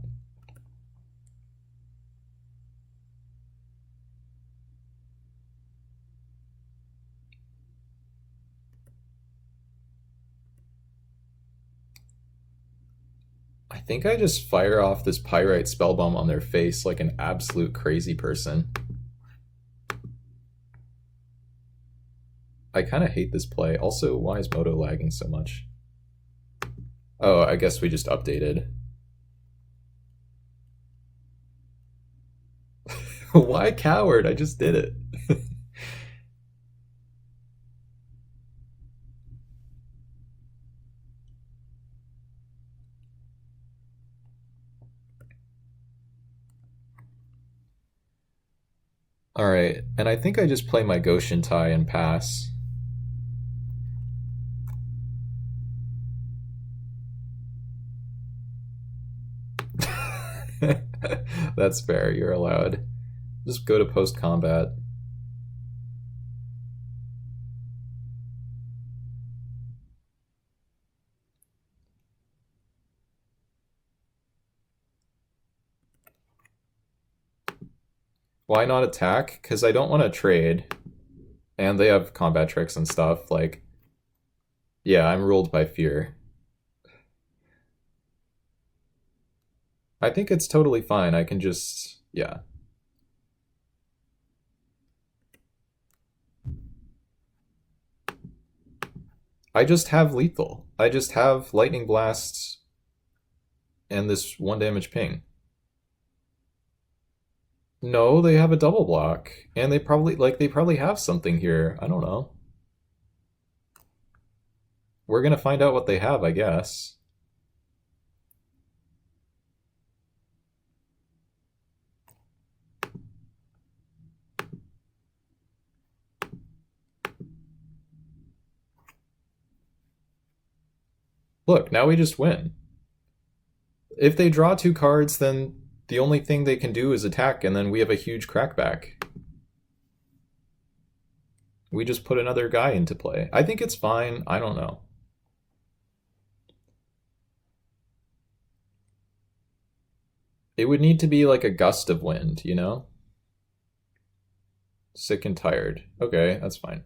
I think I just fire off this Pyrite Spellbomb on their face like an absolute crazy person. I kind of hate this play. Also, why is Moto lagging so much? Oh, I guess we just updated. Why Coward? I just did it. Alright, and I think I just play my Goshen tie and pass. That's fair, you're allowed. Just go to post-combat. Why not attack? Because I don't want to trade. And they have combat tricks and stuff. Like, yeah, I'm ruled by fear. I think it's totally fine. I can just, yeah. I just have lethal. I just have lightning blasts and this 1 damage ping. No, they have a double block. And they probably have something here. I don't know. We're gonna find out what they have, I guess. Look, now we just win. If they draw 2 cards, then the only thing they can do is attack, and then we have a huge crackback. We just put another guy into play. I think it's fine. I don't know. It would need to be like a gust of wind, you know? Sick and tired. Okay, that's fine.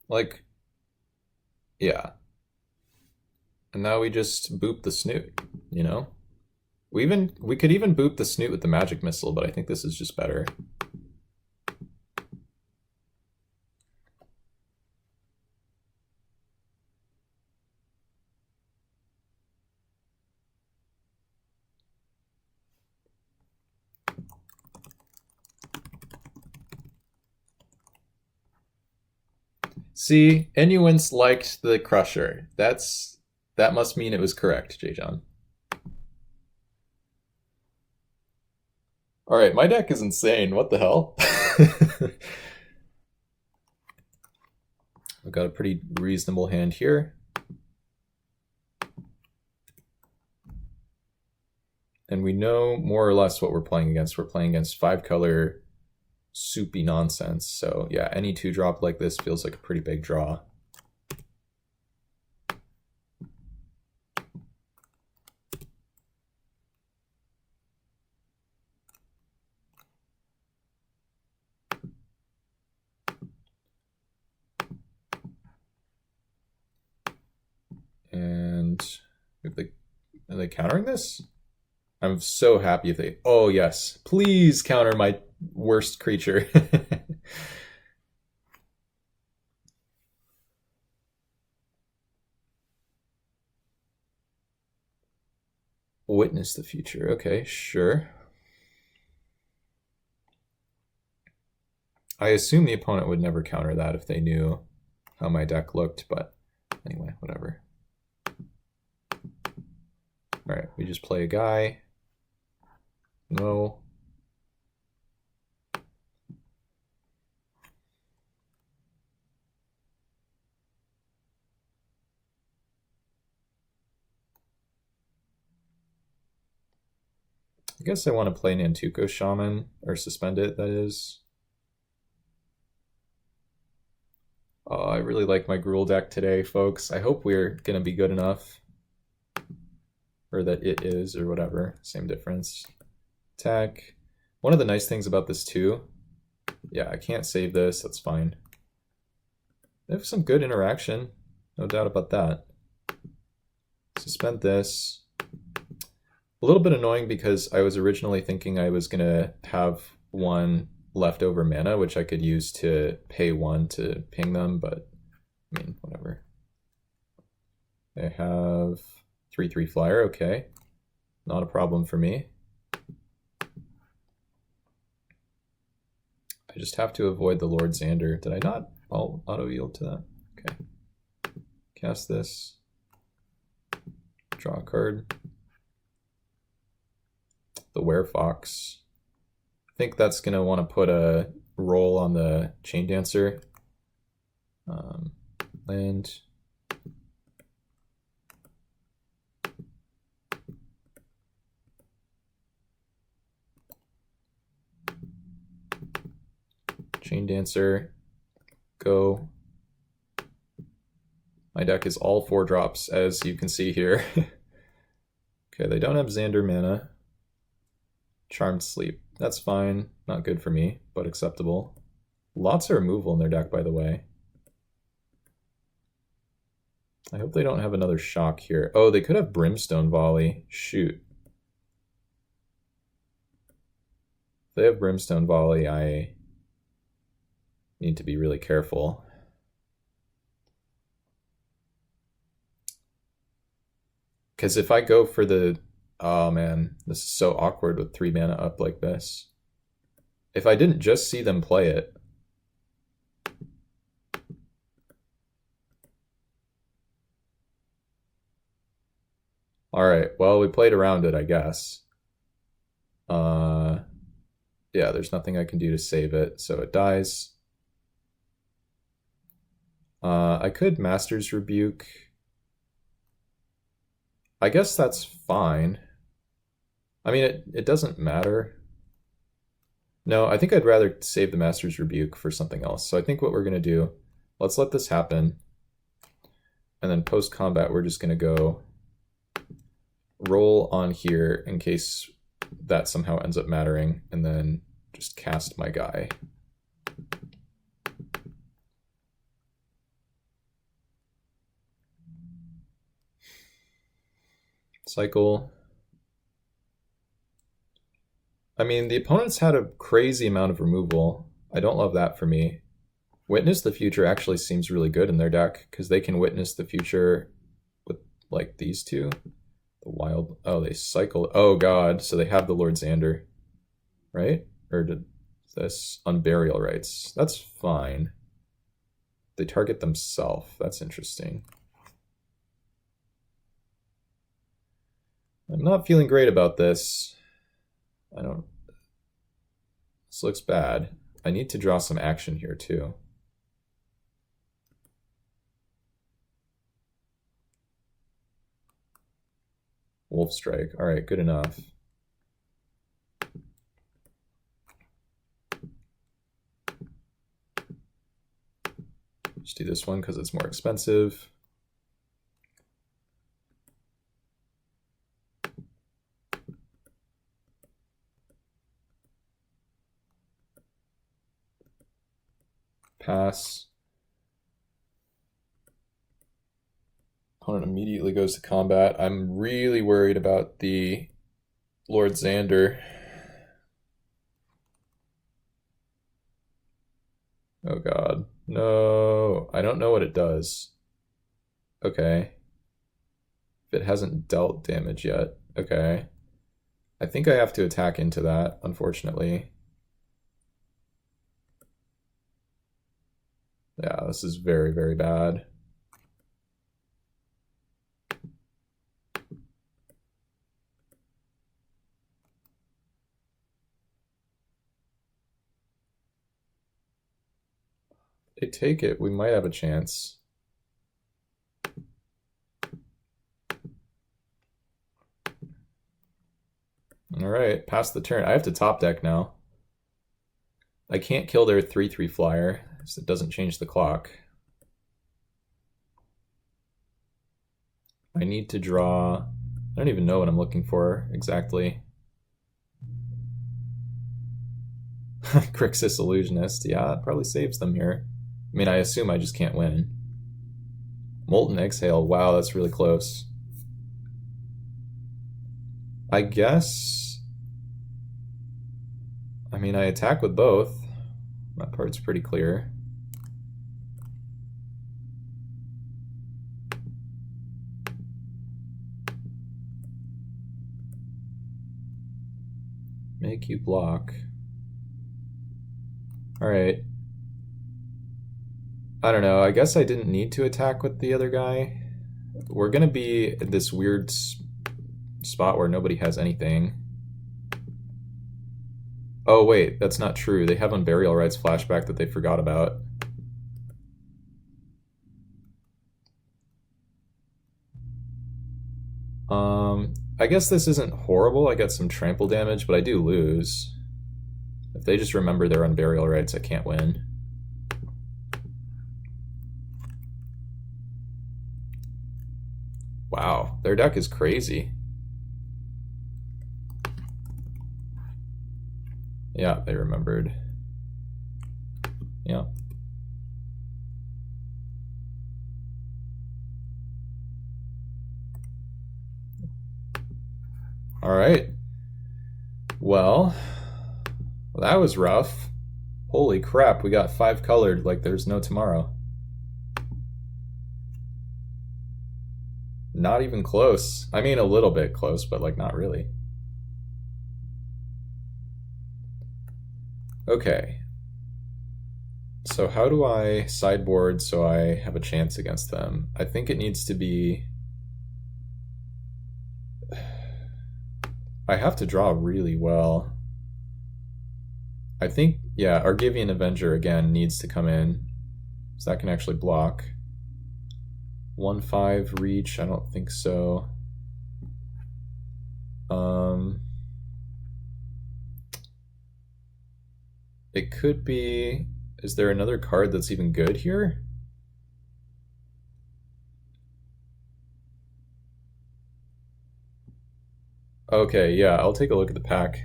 Like, yeah. And now we just boop the snoot, you know? We could even boop the snoot with the magic missile, but I think this is just better. See, Enuance liked the Crusher. That must mean it was correct, J. John. All right, my deck is insane. What the hell? I've got a pretty reasonable hand here. And we know more or less what we're playing against. We're playing against 5-color soupy nonsense. So yeah, any 2-drop like this feels like a pretty big draw. And are they countering this? I'm so happy if they... Oh, yes. Please counter my worst creature. Witness the future. Okay, sure. I assume the opponent would never counter that if they knew how my deck looked, but anyway, whatever. Alright, we just play a guy. No. I guess I want to play Nantuko Shaman, or suspend it, that is. Oh, I really like my Gruul deck today, folks. I hope we're going to be good enough. Or that it is, or whatever. Same difference. Attack. One of the nice things about this too, yeah, I can't save this, that's fine. They have some good interaction, no doubt about that. Suspend this. A little bit annoying because I was originally thinking I was going to have 1 leftover mana, which I could use to pay 1 to ping them, but I mean, whatever. They have 3/3 flyer, okay. Not a problem for me. I just have to avoid the Lord Xander. Did I not auto yield to that? Okay. Cast this. Draw a card. The Werefox. I think that's going to want to put a roll on the Chain Dancer. Land. Chain Dancer. Go. My deck is all 4-drops, as you can see here. Okay, they don't have Xander mana. Charmed Sleep. That's fine. Not good for me, but acceptable. Lots of removal in their deck, by the way. I hope they don't have another shock here. Oh, they could have Brimstone Volley. Shoot. If they have Brimstone Volley, I need to be really careful. Because if I go for the... Oh man, this is so awkward with 3 mana up like this. If I didn't just see them play it... Alright, well, we played around it, I guess. Yeah, there's nothing I can do to save it, so it dies. I could Master's Rebuke. I guess that's fine. I mean, it doesn't matter. No, I think I'd rather save the Master's Rebuke for something else. So I think what we're going to do, let's let this happen. And then post-combat, we're just going to go roll on here in case that somehow ends up mattering, and then just cast my guy. Cycle. I mean, the opponents had a crazy amount of removal. I don't love that for me. Witness the Future actually seems really good in their deck, because they can witness the future with, like, these two. The wild... Oh, they cycle... Oh, God. So they have the Lord Xander. Right? Or did this... Unburial Rites. That's fine. They target themselves. That's interesting. I'm not feeling great about this. I don't... This looks bad. I need to draw some action here, too. Wolf Strike. Alright, good enough. Just do this one because it's more expensive. Pass. Opponent immediately goes to combat. I'm really worried about the Lord Xander. Oh God. No. I don't know what it does. Okay. If it hasn't dealt damage yet. Okay. I think I have to attack into that, unfortunately. Yeah, this is very, very bad. They take it, we might have a chance. Alright, pass the turn. I have to top deck now. I can't kill their 3/3 flyer, so it doesn't change the clock. I need to draw... I don't even know what I'm looking for exactly. Crixus Illusionist. Yeah, it probably saves them here. I mean, I assume I just can't win. Molten Exhale. Wow, that's really close. I guess... I mean, I attack with both. That part's pretty clear. Make you block. Alright. I don't know, I guess I didn't need to attack with the other guy. We're gonna be in this weird spot where nobody has anything. Oh wait, that's not true. They have Unburial Rites flashback that they forgot about. I guess this isn't horrible. I got some trample damage, but I do lose. If they just remember their unburial rights, I can't win. Wow, their deck is crazy. Yeah, they remembered. Yeah. All right. Well, that was rough. Holy crap, we got 5 colored like there's no tomorrow. Not even close. I mean, a little bit close, but like not really. Okay. So how do I sideboard so I have a chance against them? I think it needs to be... I have to draw really well. I think, yeah, Argivian Avenger again needs to come in. So that can actually block. 1/5 reach, I don't think so. It could be... Is there another card that's even good here? Okay, yeah, I'll take a look at the pack.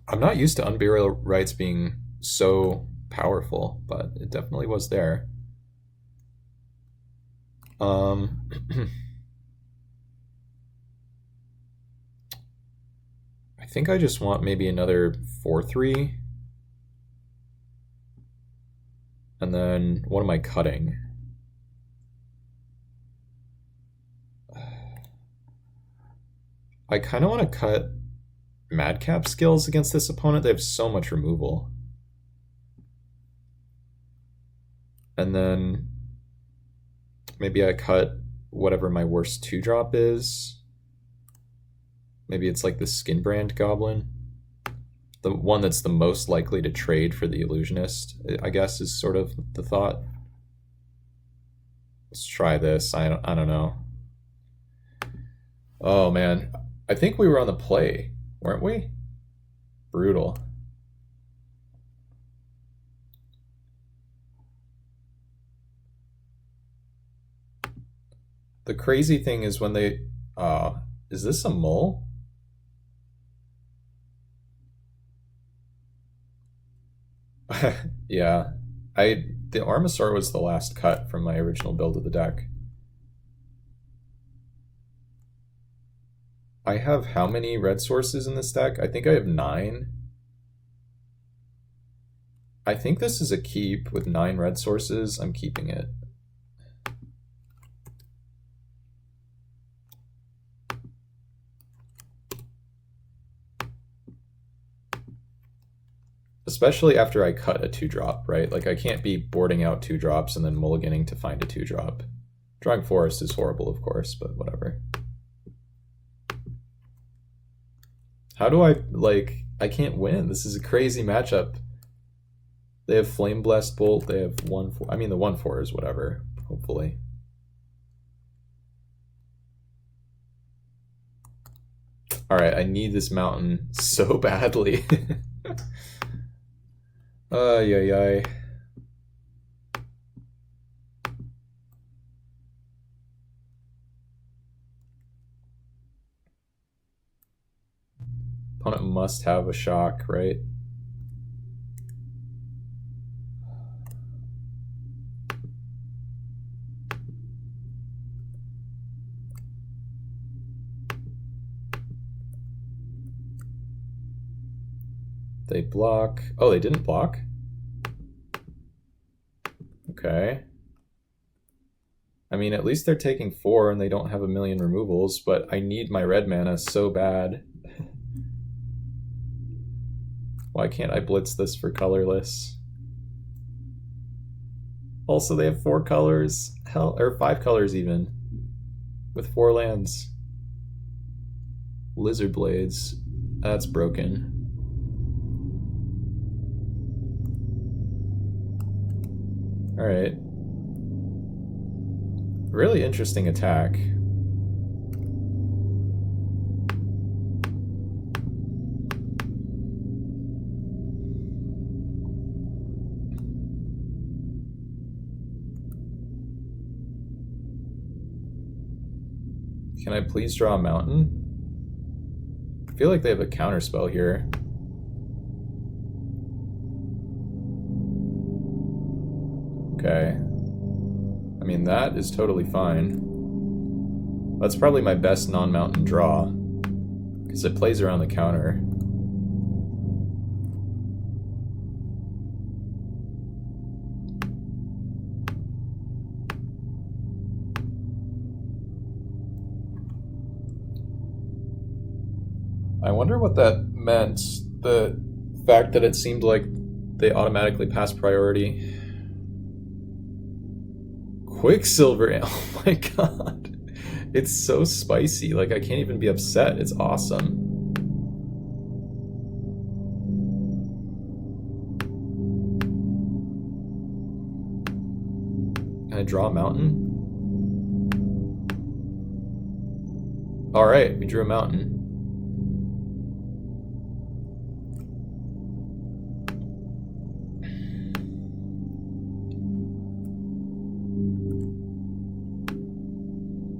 I'm not used to Unburial Rights being so powerful, but it definitely was there. I think I just want maybe another 4/3. And then what am I cutting? I kind of want to cut Madcap skills against this opponent. They have so much removal. And then maybe I cut whatever my worst 2-drop is. Maybe it's like the Skinbrand Goblin. The one that's the most likely to trade for the Illusionist, I guess, is sort of the thought. Let's try this. I don't know. Oh man, I think we were on the play, weren't we? Brutal. The crazy thing is when they... is this a mole? Yeah. The Armasaur was the last cut from my original build of the deck. I have how many red sources in this deck? I think I have 9. I think this is a keep with 9 red sources. I'm keeping it. Especially after I cut a 2-drop, right? Like I can't be boarding out 2-drops and then mulliganing to find a 2-drop. Drawing Forest is horrible, of course, but whatever. How do I, like, I can't win. This is a crazy matchup. They have Flame Blessed Bolt, they have 1/4. I mean, the 1/4 is whatever, hopefully. Alright, I need this mountain so badly. Ay, ay, ay. Opponent must have a shock, right? They block. Oh, they didn't block? Okay. I mean, at least they're taking 4 and they don't have a million removals, but I need my red mana so bad. Why can't I blitz this for colorless? Also, they have 4 colors. Hell, or 5 colors even. With 4 lands. Lizard Blades. That's broken. Alright. Really interesting attack. Can I please draw a mountain? I feel like they have a counter spell here. Okay. I mean, that is totally fine. That's probably my best non-mountain draw, because it plays around the counter. I wonder what that meant, the fact that it seemed like they automatically passed priority. Quicksilver, oh my god. It's so spicy, like I can't even be upset, it's awesome. Can I draw a mountain? Alright, we drew a mountain.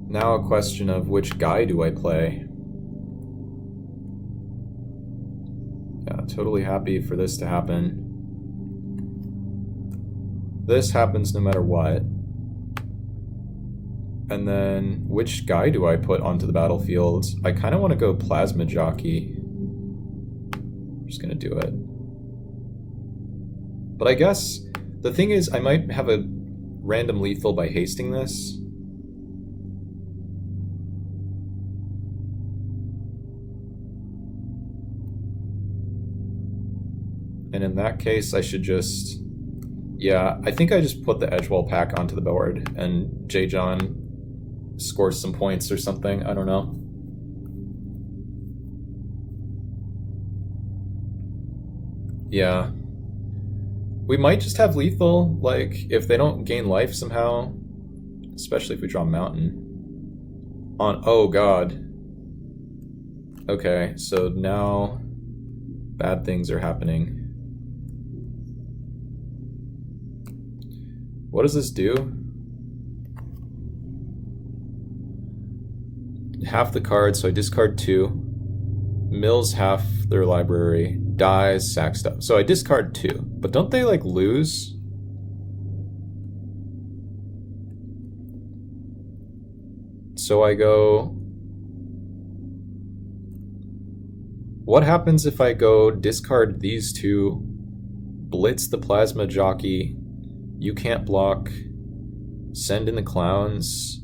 Now a question of which guy do I play? Yeah, totally happy for this to happen. This happens no matter what. And then, which guy do I put onto the battlefield? I kind of want to go Plasma Jockey. I'm just going to do it. But I guess, the thing is, I might have a random lethal by hasting this. And in that case, I should just... Yeah, I think I just put the Edgewall pack onto the board, and J-John scores some points or something, I don't know. Yeah. We might just have lethal, like, if they don't gain life somehow, especially if we draw a mountain. Oh god. Okay, so now bad things are happening. What does this do? Half the cards, so I discard 2. Mills half their library. Dies, sack stuff. So I discard 2. But don't they, like, lose? So I go... What happens if I go discard these 2, blitz the Plasma Jockey, you can't block, send in the clowns,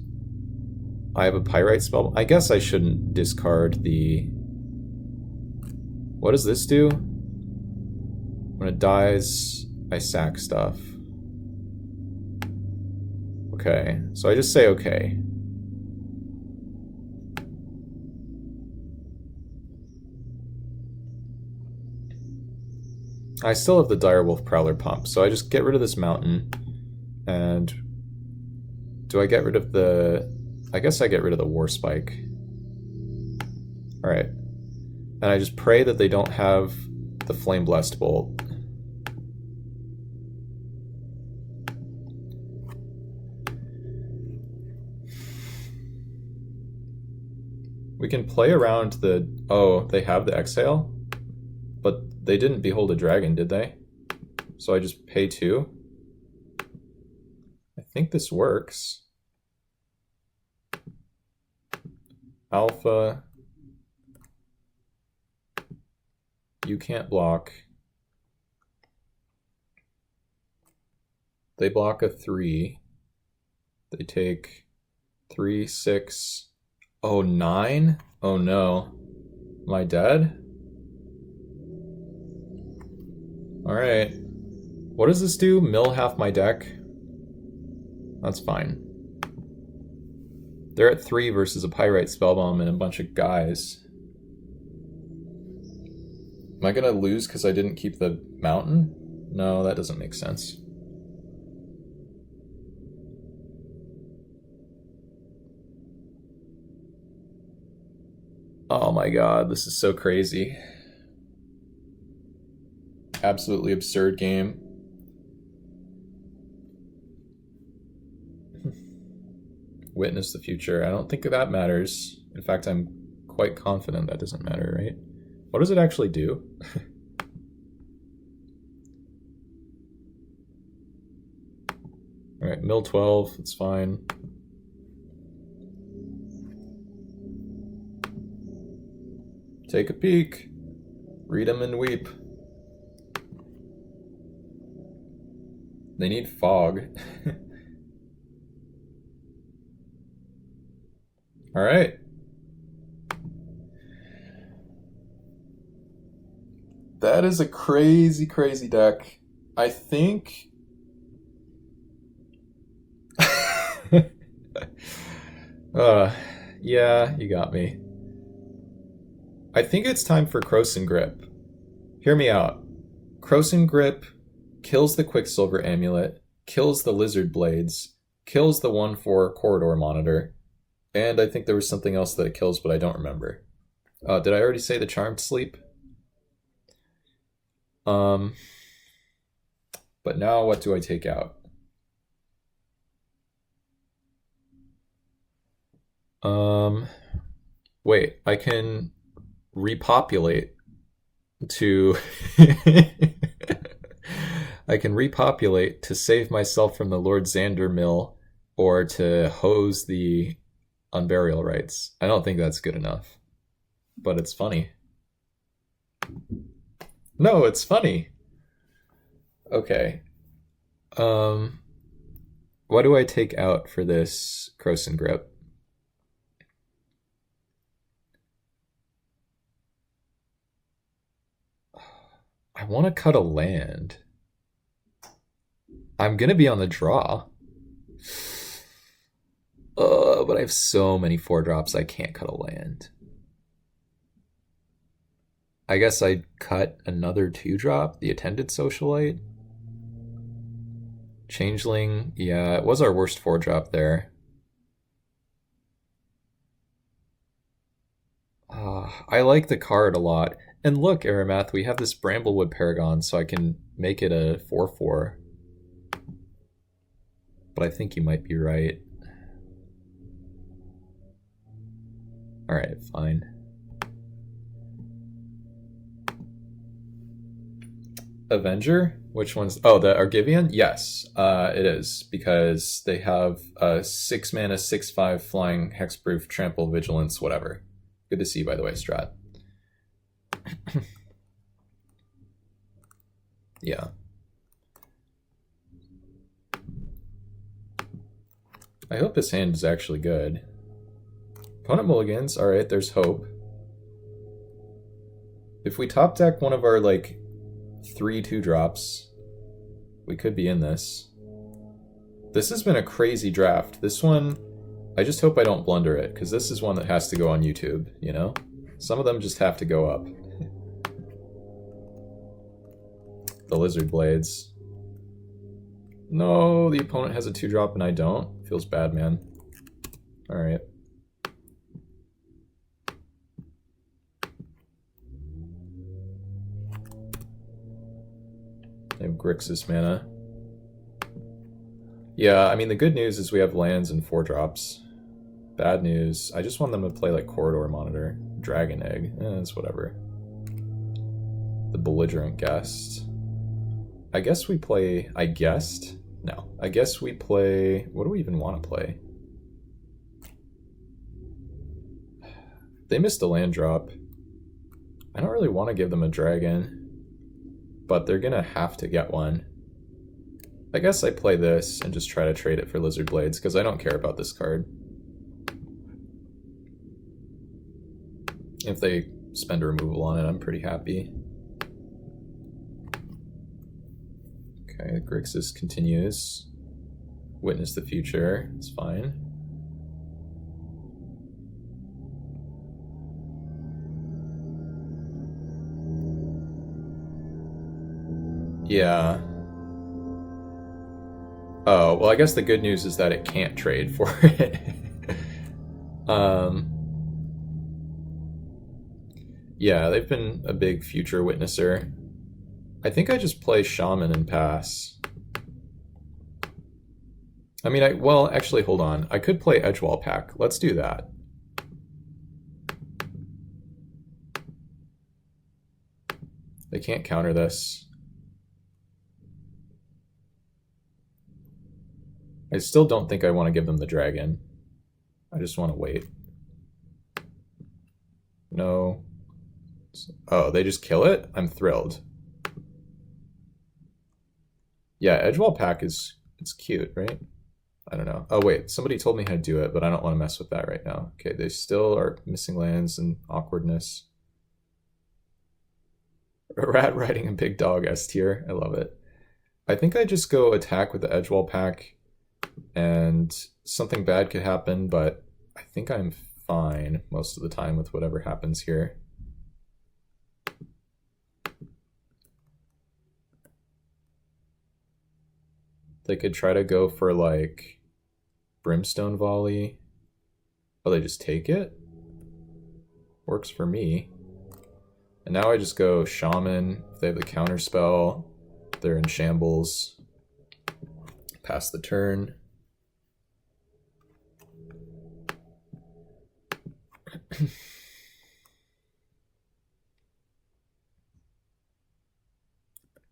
I have a Pyrite spell? I guess I shouldn't discard the... What does this do? When it dies, I sack stuff. Okay, so I just say okay. I still have the Direwolf Prowler pump, so I just get rid of this mountain, and do I get rid of the... I guess I get rid of the War Spike. Alright. And I just pray that they don't have the Flame Blessed Bolt. We can play around the... Oh, they have the Exhale? But they didn't Behold a Dragon, did they? So I just pay 2? I think this works. Alpha. You can't block. They block a 3. They take 3, 6... Oh, 9? Oh no. Am I dead? Alright. What does this do? Mill half my deck? That's fine. They're at 3 versus a Pyrite Spellbomb and a bunch of guys. Am I gonna lose because I didn't keep the mountain? No, that doesn't make sense. Oh my god, this is so crazy. Absolutely absurd game. Witness the future. I don't think that matters. In fact, I'm quite confident that doesn't matter, right? What does it actually do? Alright, mill 12, it's fine. Take a peek. Read 'em and weep. They need fog. Alright. That is a crazy, crazy deck. I think... yeah, you got me. I think it's time for Krosan Grip. Hear me out. Krosan Grip kills the Quicksilver Amulet, kills the Lizard Blades, kills the 1/4 Corridor Monitor, and I think there was something else that it kills, but I don't remember. Did I already say the Charmed Sleep? But now what do I take out? Wait, I can repopulate to... I can repopulate to save myself from the Lord Xander mill or to hose the Unburial Rites. I don't think that's good enough, but it's funny. No, it's funny. Okay. What do I take out for this Krosan Grip? I want to cut a land. I'm going to be on the draw. But I have so many 4-drops I can't cut a land. I guess I'd cut another 2-drop, the Attended Socialite. Changeling, yeah, it was our worst 4-drop there. I like the card a lot. And look, Aramath, we have this Bramblewood Paragon, so I can make it a 4/4. But I think you might be right. Alright, fine. Avenger? Which one's... Oh, the Argivian? Yes, it is. Because they have 6 mana, 6/5 flying, hexproof, trample, vigilance, whatever. Good to see, by the way, Strat. Yeah. I hope this hand is actually good. Opponent mulligans. Alright, there's hope. If we top deck one of our, like, 3 2-drops, we could be in this. This has been a crazy draft. This one, I just hope I don't blunder it, because this is one that has to go on YouTube, you know? Some of them just have to go up. The Lizard Blades. No, the opponent has a 2-drop and I don't. Feels bad, man. Alright. They have Grixis mana. Yeah, I mean, the good news is we have lands and 4-drops. Bad news, I just want them to play like Corridor Monitor. Dragon Egg, it's whatever. The Belligerent Guest. I guess we play... I guessed? No. I guess we play... What do we even want to play? They missed a land drop. I don't really want to give them a dragon, but they're gonna have to get one. I guess I play this and just try to trade it for Lizard Blades, because I don't care about this card. If they spend a removal on it, I'm pretty happy. Okay, Grixis continues. Witness the future, it's fine. Yeah. Oh, well, I guess the good news is that it can't trade for it. Yeah, they've been a big future witnesser. I think I just play Shaman and pass. I mean, well, actually, hold on. I could play Edgewall Pack. Let's do that. They can't counter this. I still don't think I want to give them the dragon. I just want to wait. No. Oh, they just kill it? I'm thrilled. Yeah, Edgewall Pack it's cute, right? I don't know. Oh wait, somebody told me how to do it, but I don't want to mess with that right now. Okay, they still are missing lands and awkwardness. A rat riding a big dog S tier. I love it. I think I just go attack with the Edgewall Pack, and something bad could happen, but I think I'm fine most of the time with whatever happens here. They could try to go for like Brimstone Volley. Oh, they just take it? Works for me. And now I just go Shaman. If they have the counter spell, they're in shambles. Pass the turn.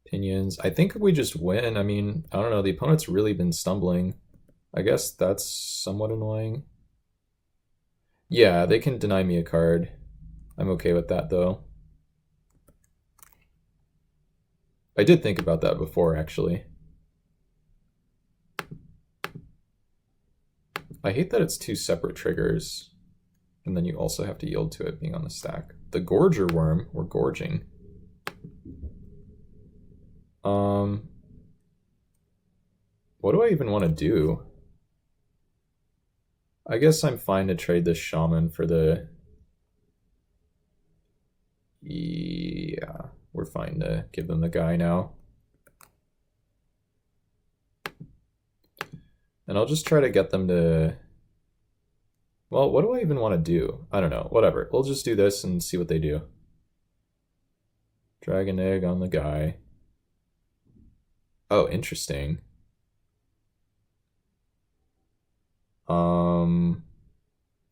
Opinions. I think we just win. I mean, I don't know. The opponent's really been stumbling. I guess that's somewhat annoying. Yeah, they can deny me a card. I'm okay with that, though. I did think about that before, actually. I hate that it's two separate triggers, and then you also have to yield to it being on the stack. The Gorger Worm, we're gorging. What do I even want to do? I guess I'm fine to trade this Shaman for the... Yeah, we're fine to give them the guy now. And I'll just try to get them to... Well, what do I even want to do? I don't know. Whatever. We'll just do this and see what they do. Dragon Egg on the guy. Oh, interesting.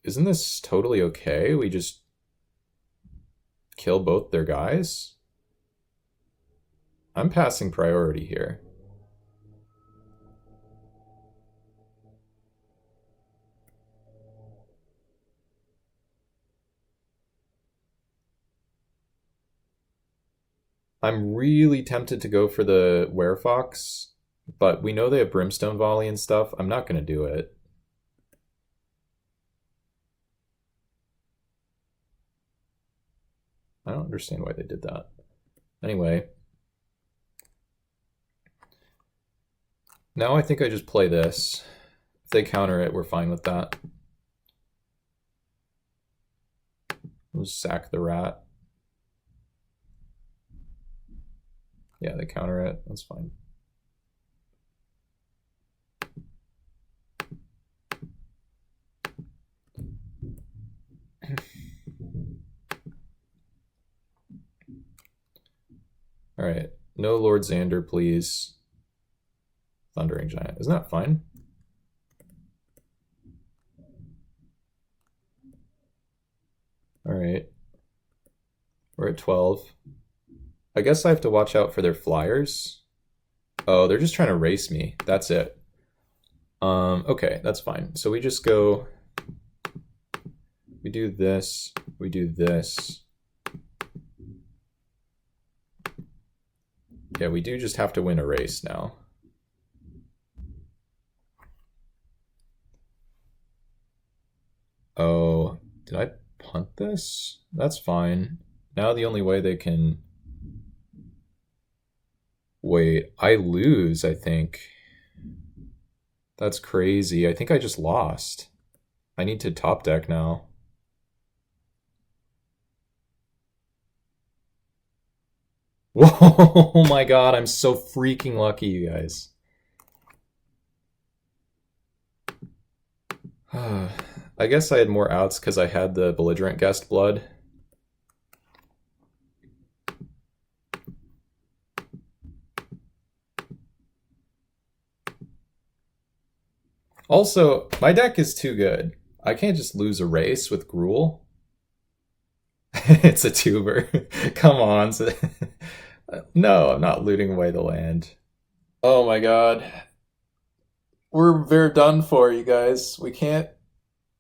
Isn't this totally okay? We just kill both their guys? I'm passing priority here. I'm really tempted to go for the Werefox, but we know they have Brimstone Volley and stuff. I'm not going to do it. I don't understand why they did that. Anyway. Now I think I just play this. If they counter it, we're fine with that. We'll just sack the rat. Yeah, they counter it. That's fine. All right. No Lord Xander, please. Thundering Giant. Isn't that fine? All right. We're at 12. I guess I have to watch out for their flyers. Oh, they're just trying to race me. That's it. Okay, that's fine. So we just go... We do this. We do this. Yeah, we do just have to win a race now. Oh, did I punt this? That's fine. Now the only way they can... Wait, I lose, I think. That's crazy. I think I just lost. I need to top deck now. Whoa, oh my god, I'm so freaking lucky, you guys. I guess I had more outs because I had the belligerent guest blood. Also, my deck is too good. I can't just lose a race with Gruul. It's a tuber. Come on. No, I'm not looting away the land. Oh my god. We're done for, you guys. We can't.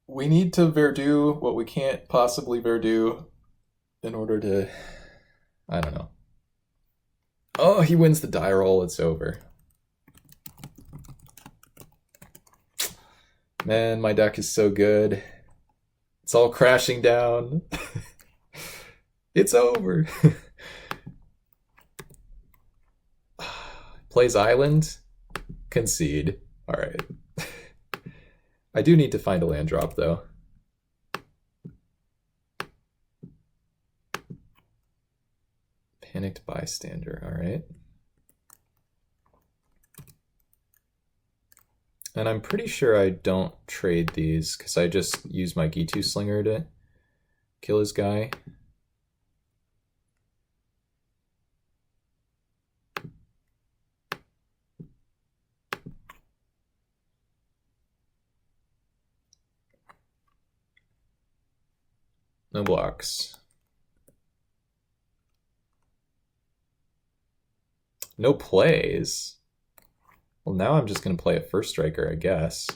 We need to Verdu what we can't possibly Verdu in order to. I don't know. Oh, he wins the die roll. It's over. Man, my deck is so good. It's all crashing down. It's over. Plays island. Concede. All right. I do need to find a land drop, though. Panicked bystander. All right. And I'm pretty sure I don't trade these because I just use my Gitu Slinger to kill his guy. No blocks. No plays. Well, now I'm just going to play a first striker, I guess.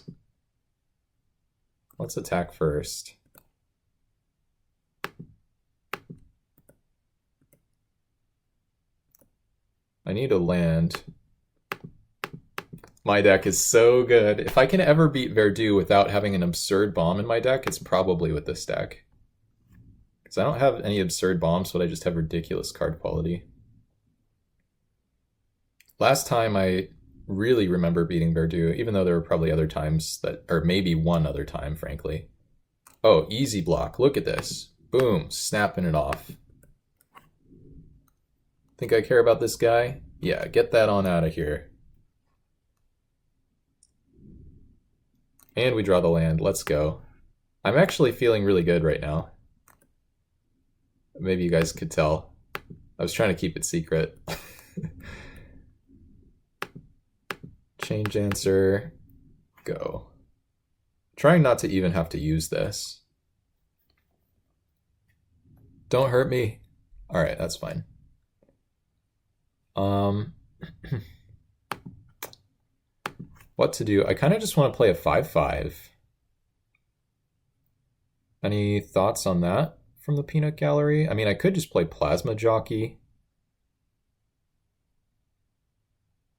Let's attack first. I need a land. My deck is so good. If I can ever beat Verdu without having an absurd bomb in my deck, it's probably with this deck. Because I don't have any absurd bombs, but I just have ridiculous card quality. Last time I really remember beating Verdu, even though there were probably other times that, or maybe one other time, frankly. Oh, easy block. Look at this. Boom, snapping it off. Think I care about this guy? Yeah, get that on out of here. And we draw the land. Let's go. I'm actually feeling really good right now. Maybe you guys could tell. I was trying to keep it secret. Change answer. Go. Trying not to even have to use this. Don't hurt me. All right, that's fine. What to do? I kind of just want to play a 5/5. Any thoughts on that from the peanut gallery? I mean, I could just play Plasma Jockey.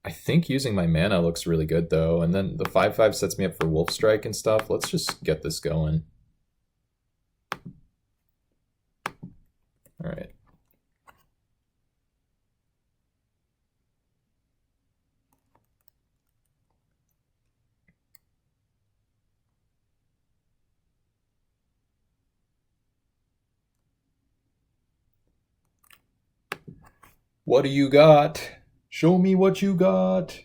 I think using my mana looks really good, though. And then the 5/5 sets me up for Wolf Strike and stuff. Let's just get this going. All right. What do you got? Show me what you got.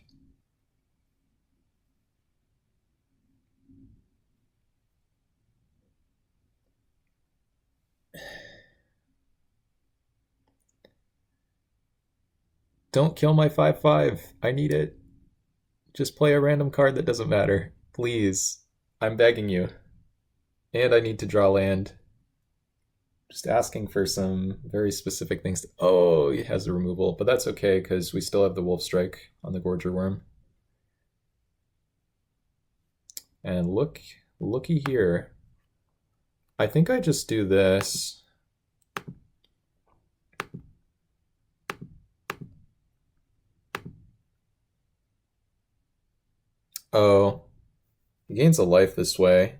Don't kill my 5/5. I need it. Just play a random card that doesn't matter. Please. I'm begging you. And I need to draw land. Just asking for some very specific things. Oh, he has a removal, but that's okay because we still have the Wolf Strike on the Gorger Worm. And looky here. I think I just do this. Oh, he gains a life this way.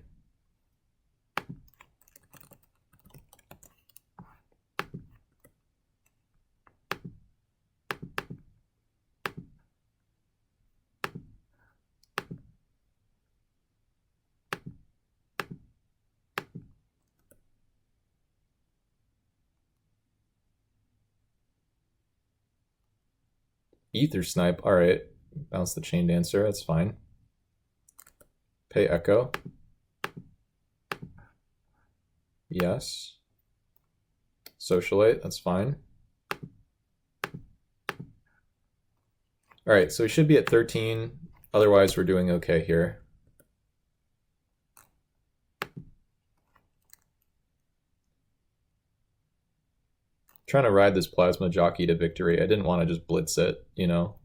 Ether Snipe, alright. Bounce the Chain Dancer, that's fine. Pay Echo. Yes. Socialite, that's fine. Alright, so we should be at 13. Otherwise, we're doing okay here. trying to ride this Plasma Jockey to victory. I didn't want to just blitz it, you know,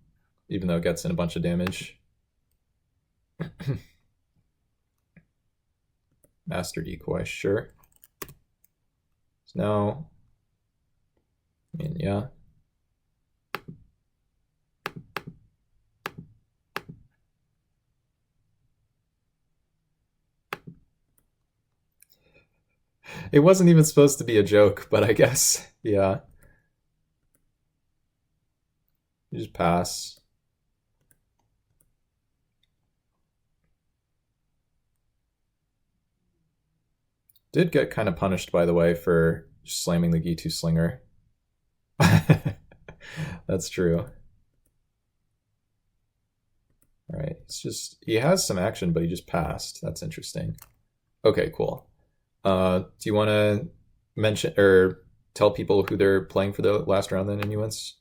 even though it gets in a bunch of damage. Master Decoy, sure. So now, I mean, yeah. It wasn't even supposed to be a joke, but I guess, yeah. You just pass. Did get kind of punished, by the way, for just slamming the Gitu Slinger. That's true. Alright, it's just, he has some action, but he just passed. That's interesting. Okay, cool. Do you want to mention or tell people who they're playing for the last round then, Inuits?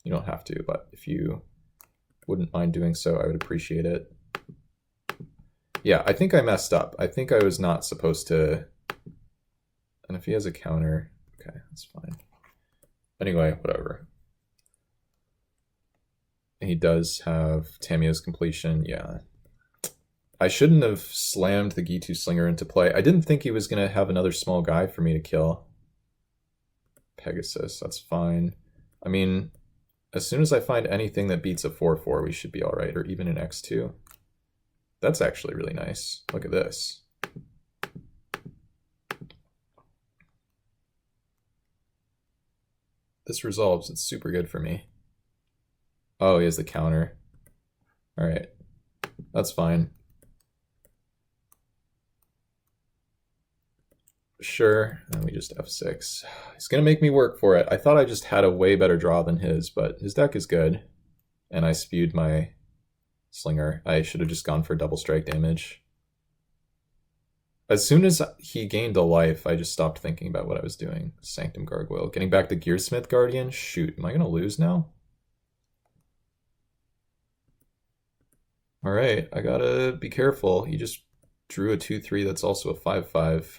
You don't have to, but if you wouldn't mind doing so, I would appreciate it. Yeah, I think I messed up. I think I was not supposed to... And if he has a counter, okay, that's fine. Anyway, whatever. He does have Tamiya's completion, yeah. I shouldn't have slammed the Gitu Slinger into play. I didn't think he was going to have another small guy for me to kill. Pegasus, that's fine. I mean, as soon as I find anything that beats a 4-4, we should be alright, or even an X2. That's actually really nice. Look at this. This resolves. It's super good for me. Oh, he has the counter. Alright. That's fine. Sure. And we just F6. He's going to make me work for it. I thought I just had a way better draw than his, but his deck is good. And I spewed my Slinger. I should have just gone for double strike damage. As soon as he gained a life, I just stopped thinking about what I was doing. Sanctum Gargoyle. Getting back to Gearsmith Guardian? Shoot, am I going to lose now? Alright, I gotta be careful. He just drew a 2-3 that's also a 5-5.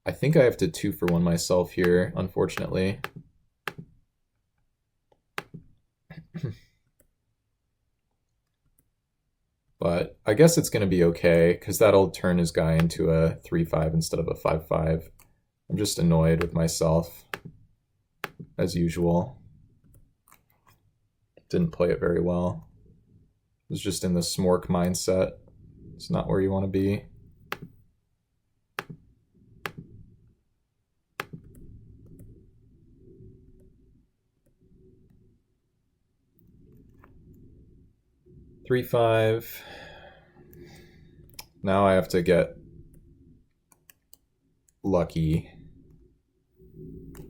I think I have to 2-for-1 myself here, unfortunately. But I guess it's going to be okay, because that'll turn his guy into a 3-5 instead of a 5-5. I'm just annoyed with myself, as usual. Didn't play it very well. Was just in the smork mindset. It's not where you want to be. Three, 5. Now I have to get lucky.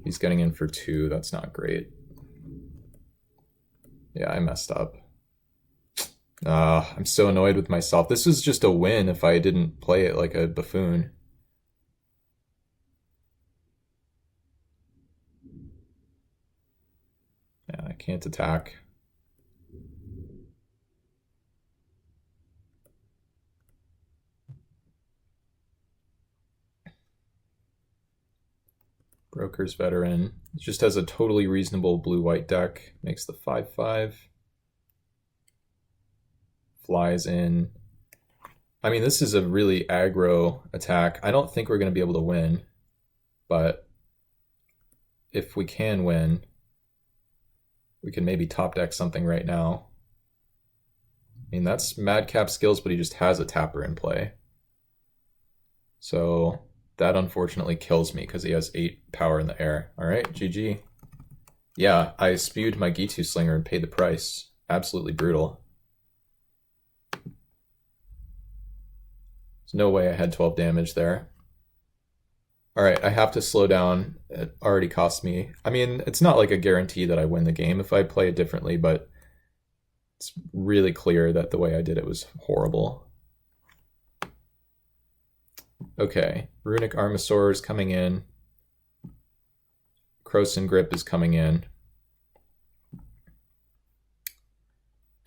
He's getting in for 2. That's not great. Yeah, I messed up. I'm so annoyed with myself. This was just a win if I didn't play it like a buffoon. Yeah, I can't attack. Broker's Veteran. It just has a totally reasonable blue-white deck. Makes the 5-5. Flies in. I mean, this is a really aggro attack. I don't think we're going to be able to win. But if we can win, we can maybe top deck something right now. I mean, that's madcap skills, but he just has a tapper in play. So that unfortunately kills me because he has 8 power in the air. Alright, GG. Yeah, I spewed my Gitu Slinger and paid the price. Absolutely brutal. There's no way I had 12 damage there. Alright, I have to slow down. It already cost me. I mean, it's not like a guarantee that I win the game if I play it differently, but it's really clear that the way I did it was horrible. Okay, Runic Armasaur is coming in. Krosan Grip is coming in.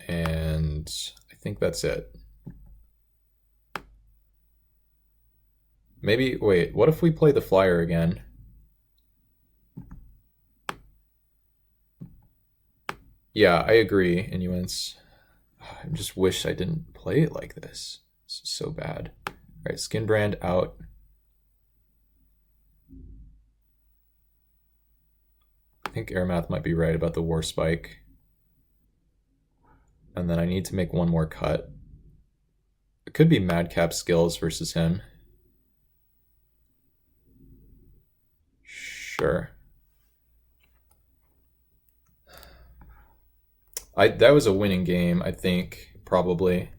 And I think that's it. Maybe, wait, what if we play the flyer again? Yeah, I agree, Inuits. I just wish I didn't play it like this. This is so bad. All right, Skin Brand out. I think Airmath might be right about the War Spike. And then I need to make one more cut. It could be Madcap Skills versus him. Sure. That was a winning game, I think, probably.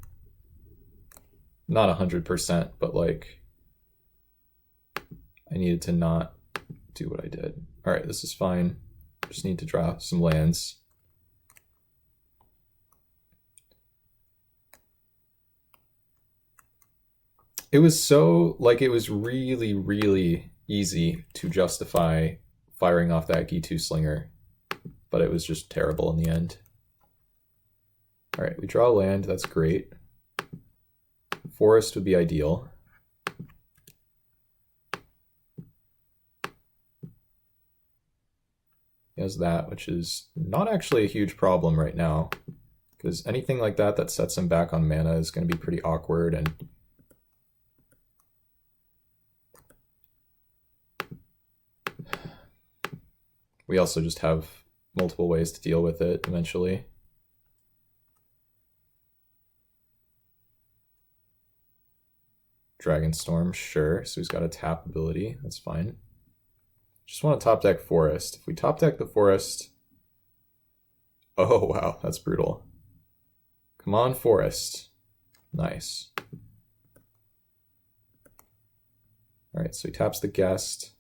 Not 100%, but like I needed to not do what I did. All right, this is fine. Just need to draw some lands. It was so, like, it was really, really easy to justify firing off that G2 Slinger, but it was just terrible in the end. All right, we draw land, that's great. Forest would be ideal. He has that, which is not actually a huge problem right now, because anything like that that sets him back on mana is going to be pretty awkward. And we also just have multiple ways to deal with it eventually. Dragonstorm, sure. So he's got a tap ability. That's fine. Just want to top deck Forest. If we top deck the Forest... Oh, wow. That's brutal. Come on, Forest. Nice. Alright, so he taps the Guest.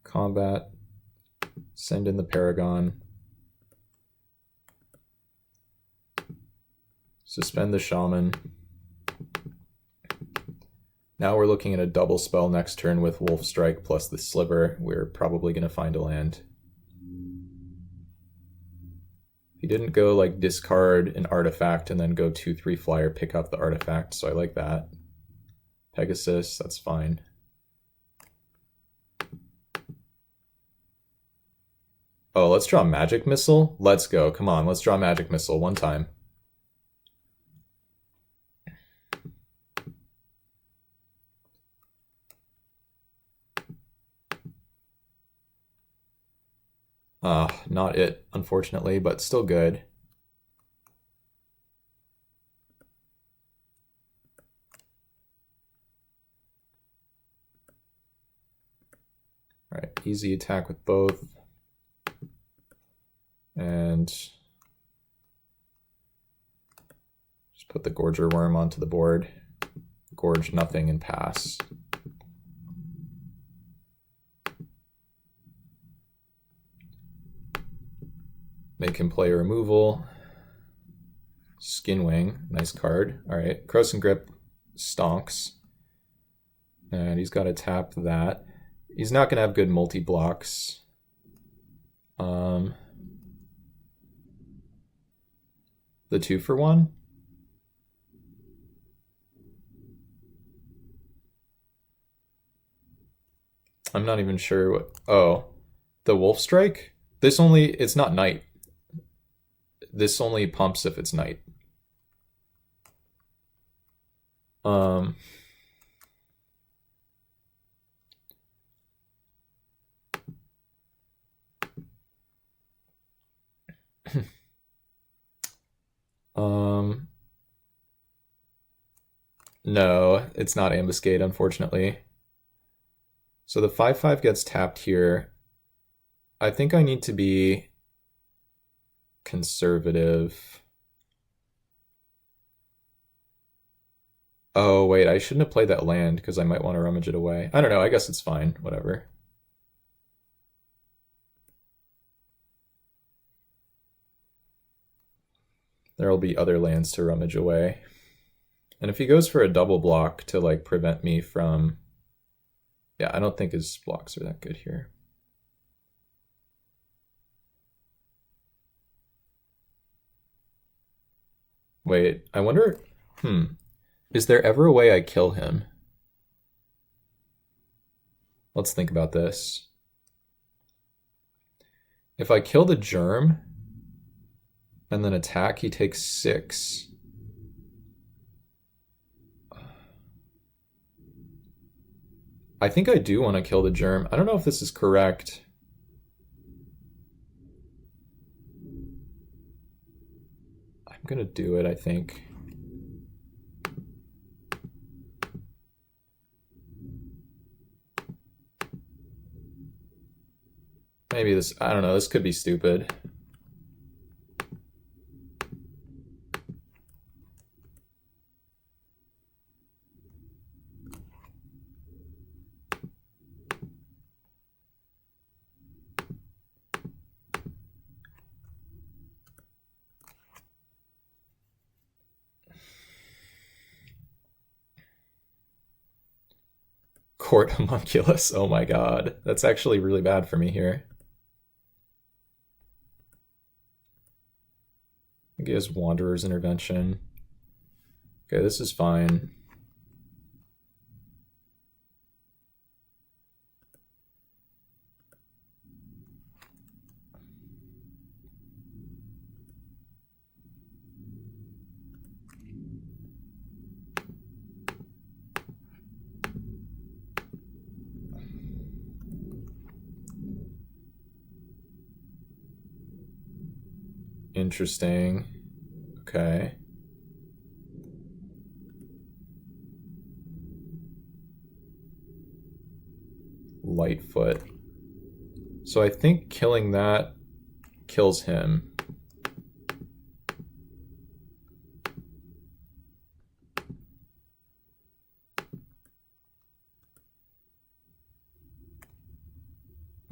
Combat. Send in the Paragon. Suspend the Shaman. Now we're looking at a double spell next turn with Wolf Strike plus the Sliver. We're probably going to find a land. He didn't go like discard an artifact and then go 2/3 flyer, pick up the artifact, so I like that. Pegasus, that's fine. Oh, let's draw Magic Missile? Let's go. Come on, let's draw Magic Missile one time. Not it, unfortunately, but still good. All right, easy attack with both. And just put the Gorger Worm onto the board. Gorge nothing and pass. Make him play a removal. Skinwing, nice card. All right, Croson Grip stonks. And he's got to tap that. He's not going to have good multi-blocks. The 2-for-1? I'm not even sure what... Oh, the Wolf Strike? This only... It's not night. This only pumps if it's night. No, it's not Ambuscade, unfortunately. So the 5/5 gets tapped here. I think I need to be conservative. Oh, wait, I shouldn't have played that land because I might want to rummage it away. I don't know, I guess it's fine, whatever. There will be other lands to rummage away. And if he goes for a double block to like prevent me from... Yeah, I don't think his blocks are that good here. Wait, I wonder. Is there ever a way I kill him? Let's think about this. If I kill the germ and then attack, he takes 6. I think I do want to kill the germ. I don't know if this is correct. I'm gonna do it, I think. Maybe this, I don't know, this could be stupid. Court homunculus, oh my god. That's actually really bad for me here. I think he has Wanderer's Intervention. Okay, this is fine. Interesting. Okay. Lightfoot. So I think killing that kills him.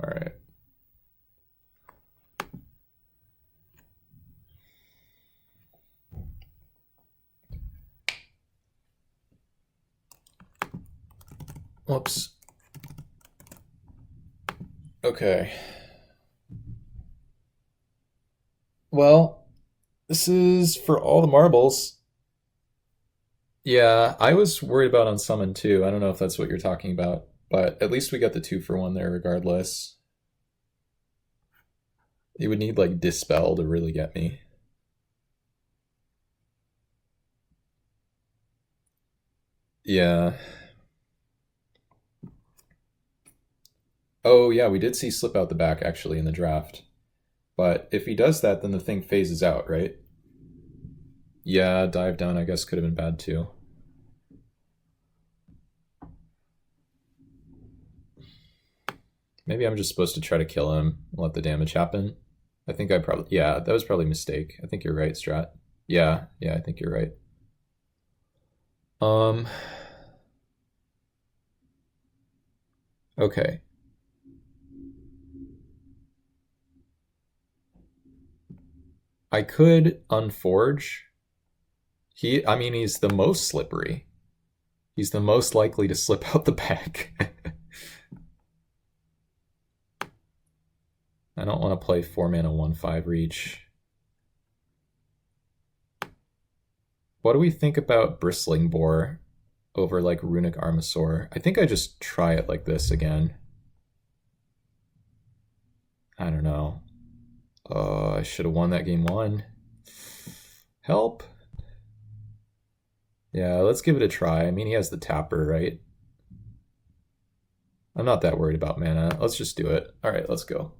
All right. Whoops. Okay. Well, this is for all the marbles. Yeah, I was worried about Unsummon too. I don't know if that's what you're talking about, but at least we got the 2-for-1 there regardless. It would need like Dispel to really get me. Yeah. Oh yeah, we did see Slip Out the Back actually in the draft. But if he does that, then the thing phases out, right? Yeah, Dive Down I guess could have been bad too. Maybe I'm just supposed to try to kill him and let the damage happen. I think I probably, yeah, that was probably a mistake. I think you're right, Strat. Yeah, I think you're right. Okay. I could unforge. I mean, he's the most slippery. He's the most likely to slip out the back. I don't want to play 4-mana 1/5 reach. What do we think about Bristling Boar over like Runic Armasaur? I think I just try it like this again. I don't know. I should have won that game 1. Help. Yeah, let's give it a try. I mean, he has the tapper, right? I'm not that worried about mana. Let's just do it. All right, let's go.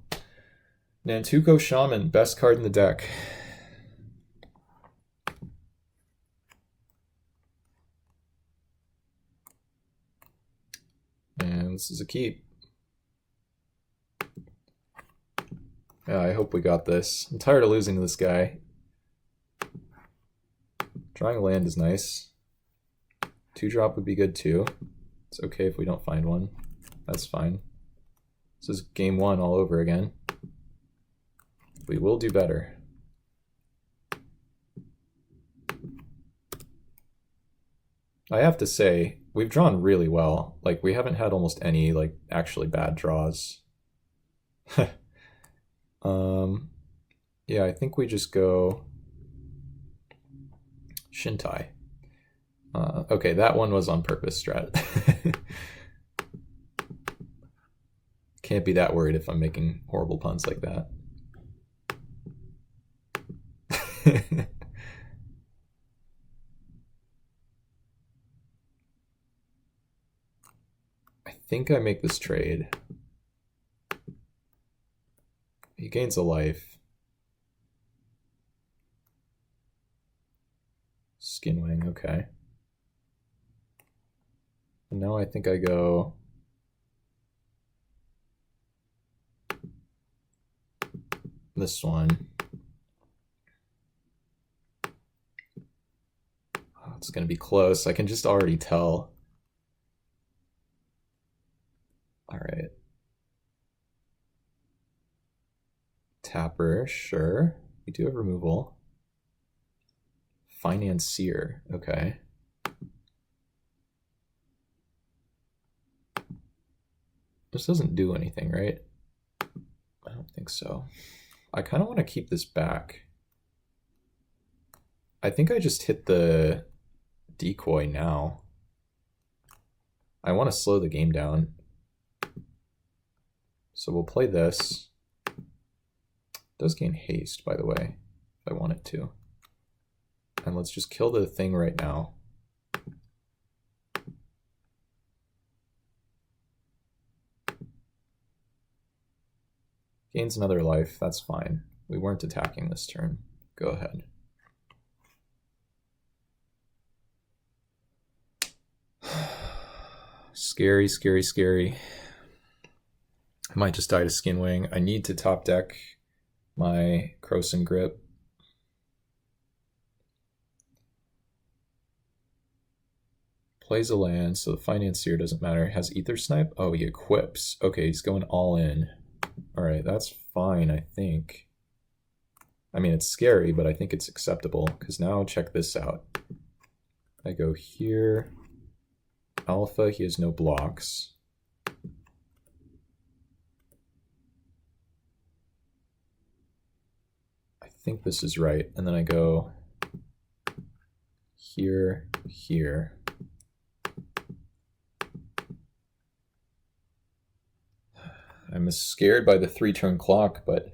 Nantuko Shaman, best card in the deck. And this is a keep. Yeah, I hope we got this. I'm tired of losing to this guy. Drawing a land is nice. 2-drop would be good too. It's okay if we don't find one. That's fine. This is game 1 all over again. We will do better. I have to say, we've drawn really well. Like, we haven't had almost any, like, actually bad draws. Yeah, I think we just go Shintai. Okay, that one was on purpose, Strat. Can't be that worried if I'm making horrible puns like that. I think I make this trade. He gains a life. Skinwing, okay. And now I think I go... this one. Oh, it's going to be close. I can just already tell. All right. Tapper, sure. We do have removal. Financier, okay. This doesn't do anything, right? I don't think so. I kind of want to keep this back. I think I just hit the decoy now. I want to slow the game down. So we'll play this. It does gain haste, by the way, if I want it to. And let's just kill the thing right now. Gains another life, that's fine. We weren't attacking this turn. Go ahead. Scary, scary, scary. I might just die to Skinwing. I need to top deck my Croson Grip. Plays a land, so the Financier doesn't matter. Has Ether Snipe? Oh, he equips. Okay, he's going all in. Alright, that's fine, I think. I mean, it's scary, but I think it's acceptable, because now check this out. I go here. Alpha, he has no blocks. I think this is right. And then I go here, here. I'm scared by the 3-turn clock, but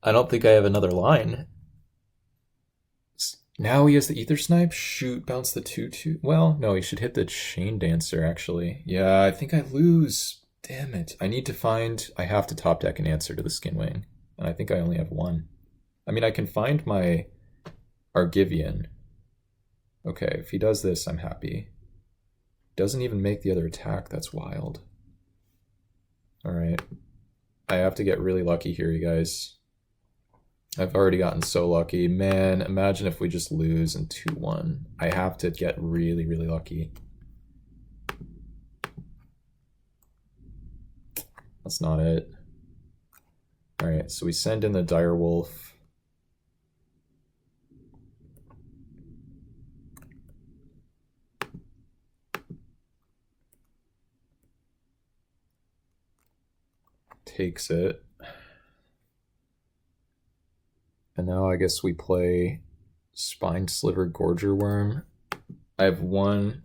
I don't think I have another line. Now he has the Ether Snipe? Shoot, bounce the 2-2. Well, no, he should hit the Chain Dancer, actually. Yeah, I think I lose. Damn it. I need to find... I have to top deck an answer to the Skinwing. And I think I only have one. I mean, I can find my Argivian. Okay, if he does this, I'm happy. Doesn't even make the other attack. That's wild. Alright. I have to get really lucky here, you guys. I've already gotten so lucky. Man, imagine if we just lose in 2-1. I have to get really, really lucky. That's not it. Alright, so we send in the Direwolf. Takes it. And now I guess we play Spine Sliver Gorger Worm. I have one.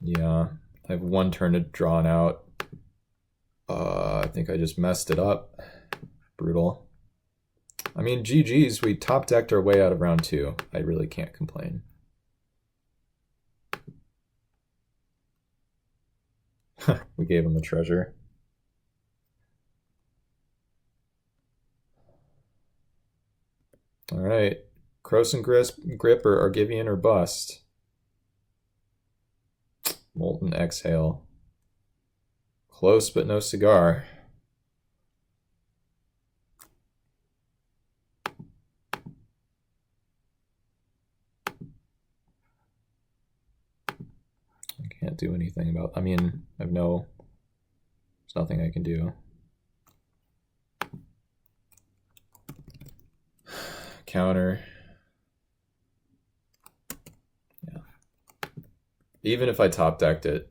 Yeah, I have one turn drawn out. I think I just messed it up. Brutal. I mean, GG's, we top decked our way out of round 2. I really can't complain. We gave him a treasure. All right, Croson Grip or Argivian or bust. Molten Exhale. Close but no cigar. I can't do anything about... I mean, I have no... There's nothing I can do. Counter. Yeah. Even if I top decked it.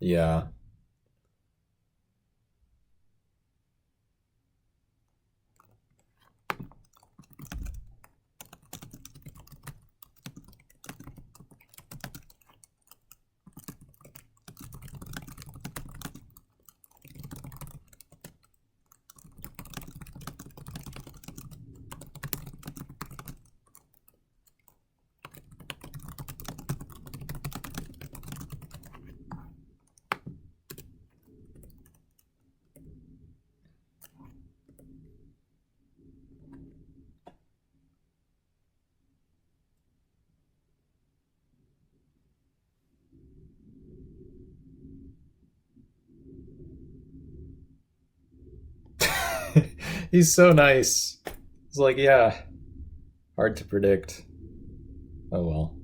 Yeah. He's so nice. It's like, yeah, hard to predict. Oh well.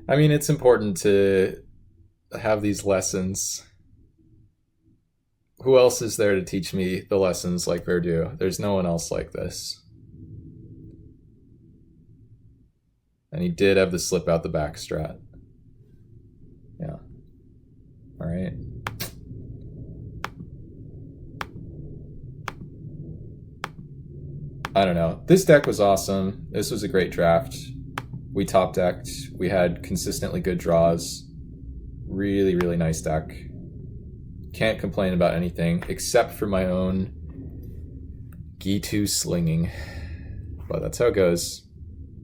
I mean, it's important to have these lessons. Who else is there to teach me the lessons like Verdu? There's no one else like this. And he did have the slip out the back strat. Yeah. All right. I don't know. This deck was awesome. This was a great draft. We top decked. We had consistently good draws. Really, really nice deck. Can't complain about anything except for my own G2 slinging. But that's how it goes.